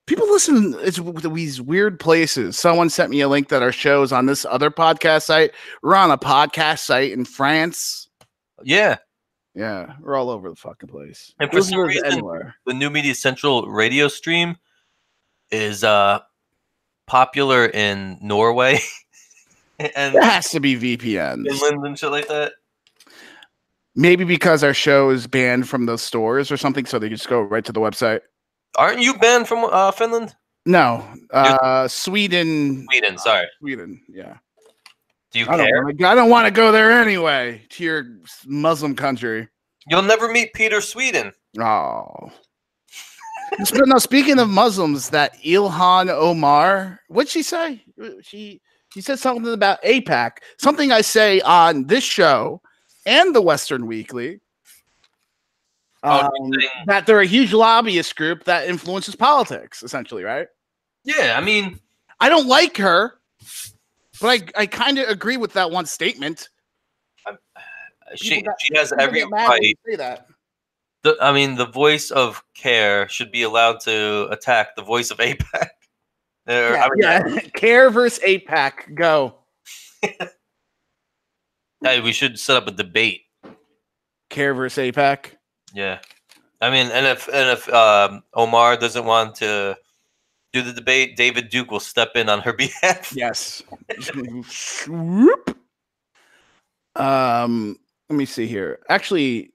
people listen. It's these weird places. Someone sent me a link that our show's on this other podcast site. We're on a podcast site in France. Yeah. Yeah, we're all over the fucking place. And for some reason, the New Media Central radio stream is popular in Norway. And it has to be VPNs. Finland and shit like that. Maybe because our show is banned from those stores or something, so they just go right to the website. Aren't you banned from Finland? No, Sweden. Sweden, sorry. Sweden, yeah. Do you care? I don't want to go there anyway, to your Muslim country. You'll never meet Peter Sweden. Oh. No, speaking of Muslims, that Ilhan Omar, what'd she say? She said something about AIPAC, something I say on this show and the Western Weekly, that they're a huge lobbyist group that influences politics, essentially, right? Yeah, I mean, I don't like her, but I kind of agree with that one statement. She has every right. Say that. The voice of CARE should be allowed to attack the voice of AIPAC. CARE versus AIPAC. Go. Hey, we should set up a debate. CARE versus AIPAC. Yeah, I mean, and if Omar doesn't want to do the debate, David Duke will step in on her behalf. Yes. Let me see here. Actually,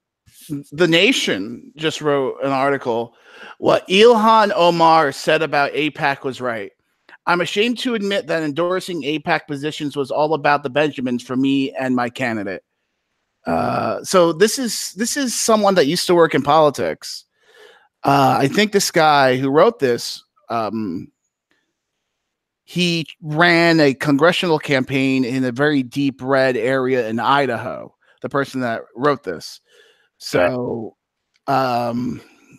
The Nation just wrote an article. What Ilhan Omar said about AIPAC was right. I'm ashamed to admit that endorsing AIPAC positions was all about the Benjamins for me and my candidate. So this is someone that used to work in politics. I think this guy who wrote this, he ran a congressional campaign in a very deep red area in Idaho. The person that wrote this. So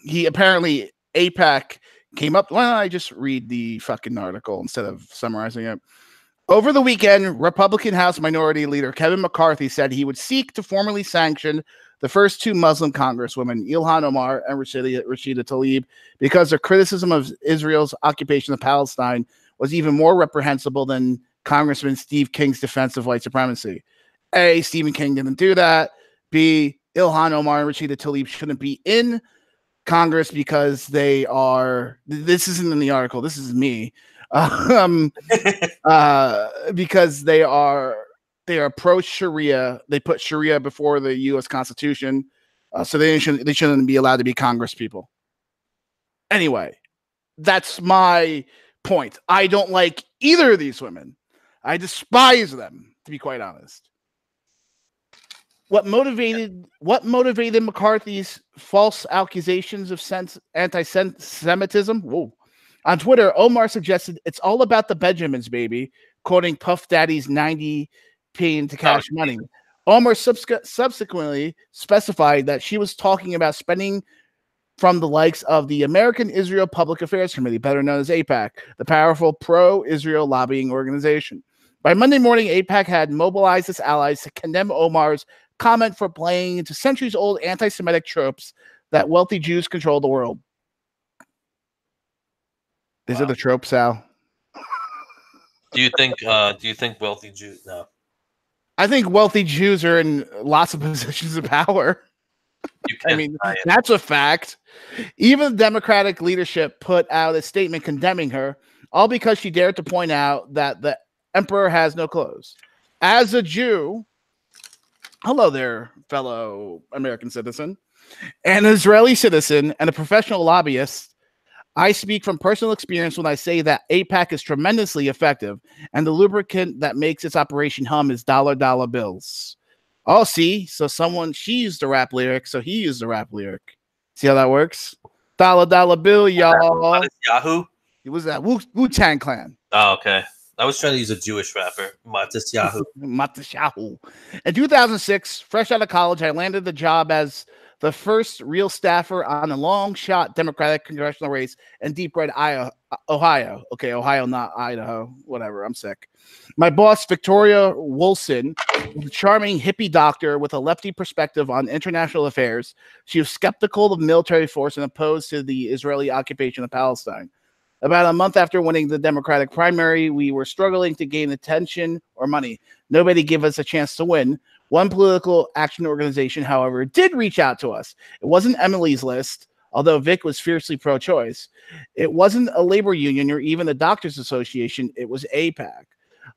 he apparently AIPAC came up. Why don't I just read the fucking article instead of summarizing it? Over the weekend, Republican House Minority Leader Kevin McCarthy said he would seek to formally sanction the first two Muslim congresswomen, Ilhan Omar and Rashida Tlaib, because their criticism of Israel's occupation of Palestine was even more reprehensible than Congressman Steve King's defense of white supremacy. A, Stephen King didn't do that. B, Ilhan Omar and Rashida Tlaib shouldn't be in Congress because they are, this isn't in the article, this is me, because they are pro-Sharia. They put Sharia before the U.S. Constitution, so they shouldn't be allowed to be Congress people. Anyway, that's my point. I don't like either of these women. I despise them, to be quite honest. What motivated McCarthy's false accusations of anti-Semitism? Whoa. On Twitter, Omar suggested it's all about the Benjamins, baby, quoting Puff Daddy's 90 paying to cash money. Omar subsequently specified that she was talking about spending from the likes of the American Israel Public Affairs Committee, better known as AIPAC, the powerful pro-Israel lobbying organization. By Monday morning, AIPAC had mobilized its allies to condemn Omar's comment for playing into centuries-old anti-Semitic tropes that wealthy Jews control the world. These are the tropes, Al. Do you think wealthy Jews? No. I think wealthy Jews are in lots of positions of power. I mean, that's a fact. Even the Democratic leadership put out a statement condemning her, all because she dared to point out that the emperor has no clothes. As a Jew, hello there, fellow American citizen, an Israeli citizen, and a professional lobbyist, I speak from personal experience when I say that AIPAC is tremendously effective, and the lubricant that makes its operation hum is dollar bills. Oh, see? So she used the rap lyric, so he used the rap lyric. See how that works? Dollar bill, y'all. Yahoo? It was that Wu-Tang Clan. Oh, okay. I was trying to use a Jewish rapper, Matisyahu. Matisyahu. In 2006, fresh out of college, I landed the job as the first real staffer on a long-shot Democratic congressional race in Deep Red, Ohio. Okay, Ohio, not Idaho. Whatever, I'm sick. My boss, Victoria Wolson, was a charming hippie doctor with a lefty perspective on international affairs. She was skeptical of military force and opposed to the Israeli occupation of Palestine. About a month after winning the Democratic primary, we were struggling to gain attention or money. Nobody gave us a chance to win. One political action organization, however, did reach out to us. It wasn't Emily's List, although Vic was fiercely pro-choice. It wasn't a labor union or even the Doctors Association. It was AIPAC.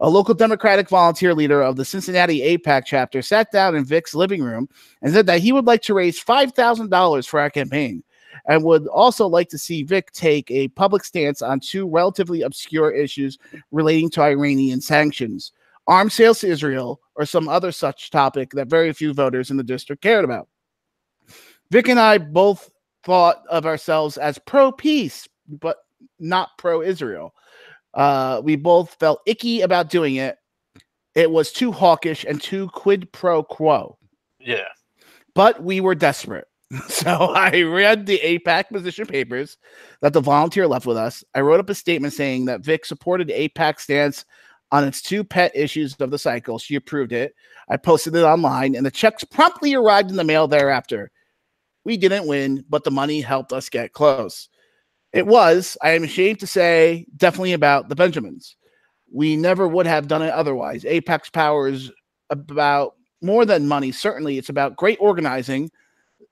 A local Democratic volunteer leader of the Cincinnati AIPAC chapter sat down in Vic's living room and said that he would like to raise $5,000 for our campaign and would also like to see Vic take a public stance on two relatively obscure issues relating to Iranian sanctions: arms sales to Israel, or some other such topic that very few voters in the district cared about. Vic and I both thought of ourselves as pro-peace, but not pro-Israel. We both felt icky about doing it. It was too hawkish and too quid pro quo. Yeah. But we were desperate. So I read the AIPAC position papers that the volunteer left with us. I wrote up a statement saying that Vic supported AIPAC's stance on its two pet issues of the cycle. She approved it. I posted it online, and the checks promptly arrived in the mail thereafter. We didn't win, but the money helped us get close. It was, I am ashamed to say, definitely about the Benjamins. We never would have done it otherwise. AIPAC's power is about more than money. Certainly, it's about great organizing.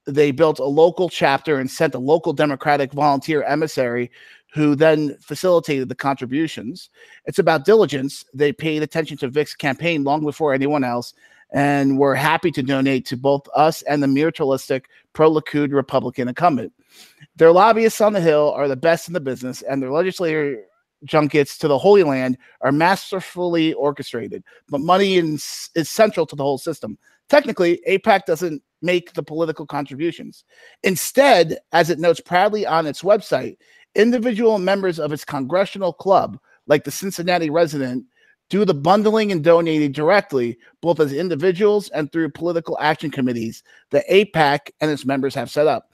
They built a local chapter and sent a local Democratic volunteer emissary who then facilitated the contributions. It's about diligence. They paid attention to Vic's campaign long before anyone else, and were happy to donate to both us and the militaristic pro-Likud Republican incumbent. Their lobbyists on the Hill are the best in the business, and their legislator junkets to the Holy Land are masterfully orchestrated, but money is central to the whole system. Technically, AIPAC doesn't make the political contributions. Instead, as it notes proudly on its website, individual members of its congressional club, like the Cincinnati resident, do the bundling and donating directly, both as individuals and through political action committees that AIPAC and its members have set up.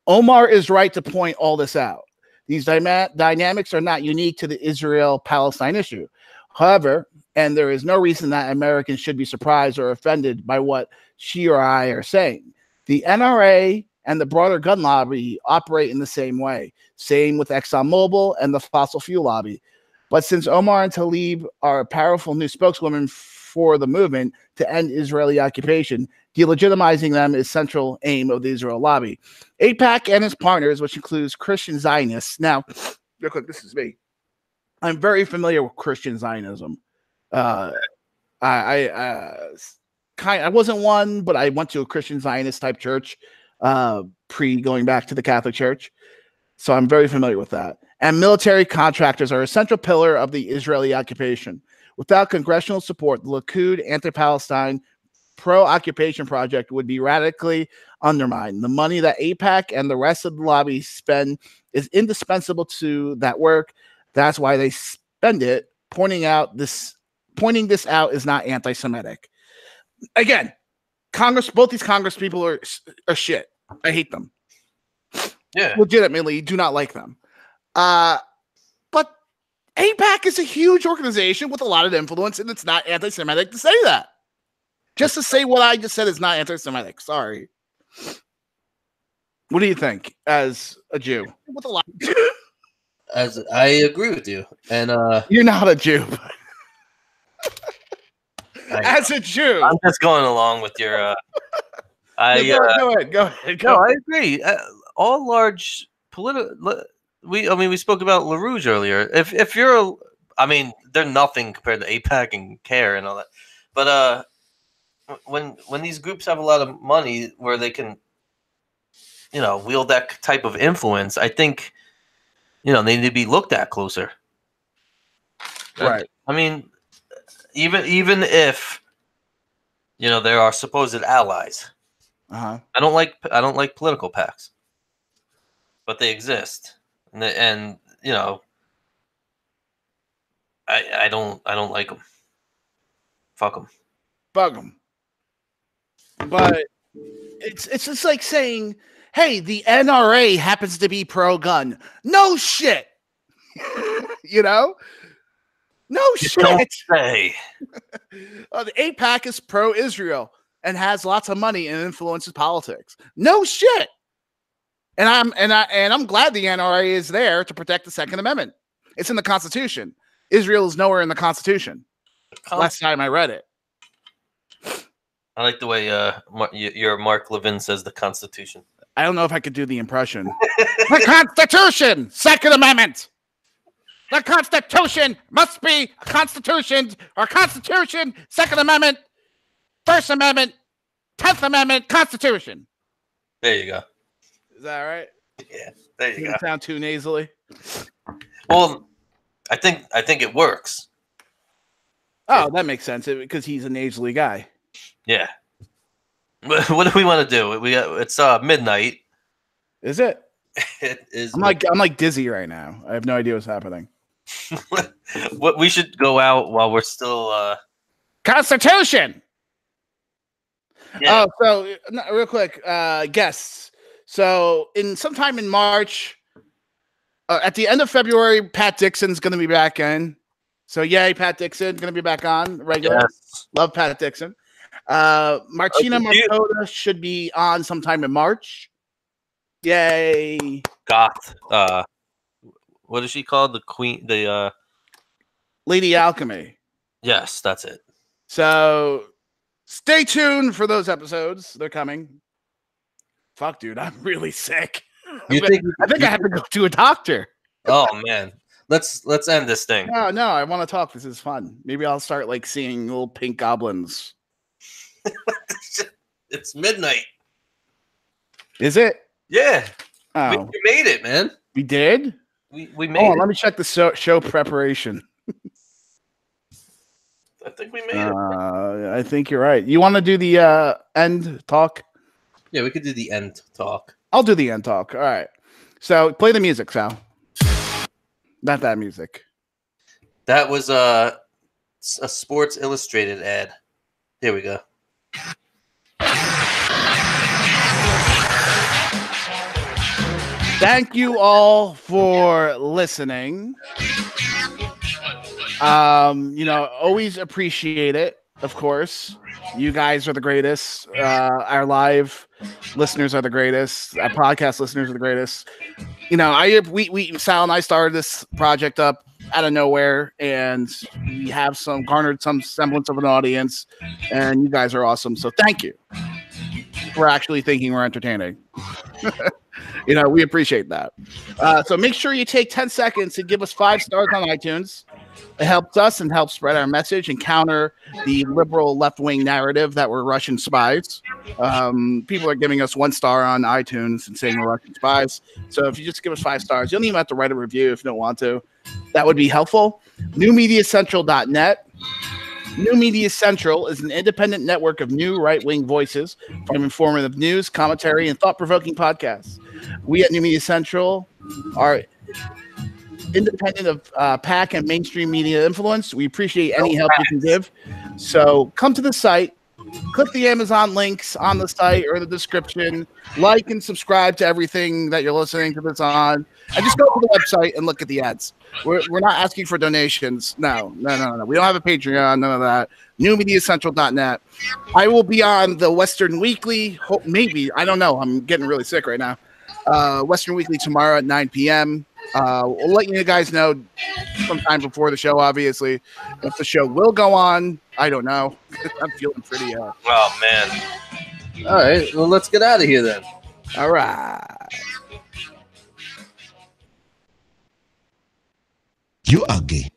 Omar is right to point all this out. These dynamics are not unique to the Israel-Palestine issue. However, and there is no reason that Americans should be surprised or offended by what she or I are saying. The NRA and the broader gun lobby operate in the same way. Same with ExxonMobil and the fossil fuel lobby. But since Omar and Tlaib are powerful new spokeswomen for the movement to end Israeli occupation, delegitimizing them is central aim of the Israel lobby. AIPAC and its partners, which includes Christian Zionists. Now, real quick, this is me. I'm very familiar with Christian Zionism. I wasn't one, but I went to a Christian Zionist type church pre going back to the Catholic Church. So I'm very familiar with that. And military contractors are a central pillar of the Israeli occupation. Without congressional support, the Likud anti-Palestine pro-occupation project would be radically undermined. The money that AIPAC and the rest of the lobby spend is indispensable to that work. That's why they spend it. Pointing this out is not anti-Semitic. Again, both these Congress people are shit. I hate them. Yeah, legitimately do not like them. But AIPAC is a huge organization with a lot of influence, and it's not anti-Semitic to say that. Just to say what I just said is not anti-Semitic. Sorry. What do you think as a Jew? With a lot. As I agree with you, and you're not a Jew. As a Jew, I'm just going along with your. Go ahead. No, I agree. All large political. We spoke about LaRouge earlier. If you're they're nothing compared to AIPAC and CARE and all that. But when these groups have a lot of money where they can, wield that type of influence, I think, they need to be looked at closer. Right. Even if there are supposed allies. Uh-huh. I don't like political PACs, but they exist, and I don't like them. Fuck them. Bug them. But it's just like saying, hey, the NRA happens to be pro-gun. No shit. No shit. Don't say. The AIPAC is pro-Israel and has lots of money and influences politics. No shit. And I'm glad the NRA is there to protect the Second Amendment. It's in the Constitution. Israel is nowhere in the Constitution. Last time I read it. I like the way your Mark Levin says the Constitution. I don't know if I could do the impression. The Constitution, Second Amendment. The Constitution must be a Constitution, Second Amendment, First Amendment, 10th Amendment, Constitution. There you go. Is that right? Yeah, there you go. Doesn't sound too nasally. Well, I think it works. Oh, that makes sense because he's a nasally guy. Yeah. What do we want to do? It's midnight. Is it? It is. I'm like dizzy right now. I have no idea what's happening. What we should go out while we're still Constitution. Yeah. Oh, so real quick, guests. So sometime in March, at the end of February, Pat Dixon's going to be back in. So yay, Pat Dixon going to be back on regular. Yes. Love Pat Dixon. Martina Markota should be on sometime in March. Yay. Goth. What is she called? The Queen, the Lady Alchemy. Yes, that's it. So stay tuned for those episodes. They're coming. Fuck, dude, I'm really sick. I think I have to go to a doctor. Oh man. Let's end this thing. No, I want to talk. This is fun. Maybe I'll start seeing little pink goblins. It's midnight. Is it? Yeah. Oh. We made it, man. We did? We made it. Let me check the show preparation. I think we made it. I think you're right. You want to do the end talk? Yeah, we could do the end talk. I'll do the end talk. All right. So play the music, Sal. Not that music. That was a Sports Illustrated ad. Here we go. Thank you all for listening. Always appreciate it. Of course, you guys are the greatest. Our live listeners are the greatest. Our podcast listeners are the greatest. Sal and I started this project up out of nowhere, and we have garnered some semblance of an audience, and you guys are awesome. So thank you for actually thinking we're entertaining. We appreciate that. So make sure you take 10 seconds to give us 5 stars on iTunes. It helps us and helps spread our message and counter the liberal left-wing narrative that we're Russian spies. People are giving us 1 star on iTunes and saying we're Russian spies. So if you just give us 5 stars, you don't even have to write a review if you don't want to. That would be helpful. NewMediaCentral.net. New Media Central is an independent network of new right-wing voices from informative news, commentary, and thought-provoking podcasts. We at New Media Central are independent of PAC and mainstream media influence. We appreciate any help you can give. So come to the site, click the Amazon links on the site or the description, like and subscribe to everything that you're listening to this on, and just go to the website and look at the ads. We're not asking for donations. No. We don't have a Patreon, none of that. NewMediaCentral.net. I will be on the Western Weekly, maybe, I don't know. I'm getting really sick right now. Western Weekly tomorrow at 9 p.m. We'll let you guys know sometime before the show, obviously. If the show will go on, I don't know. I'm feeling pretty Oh, man. All right. Well, let's get out of here then. All right. You are gay.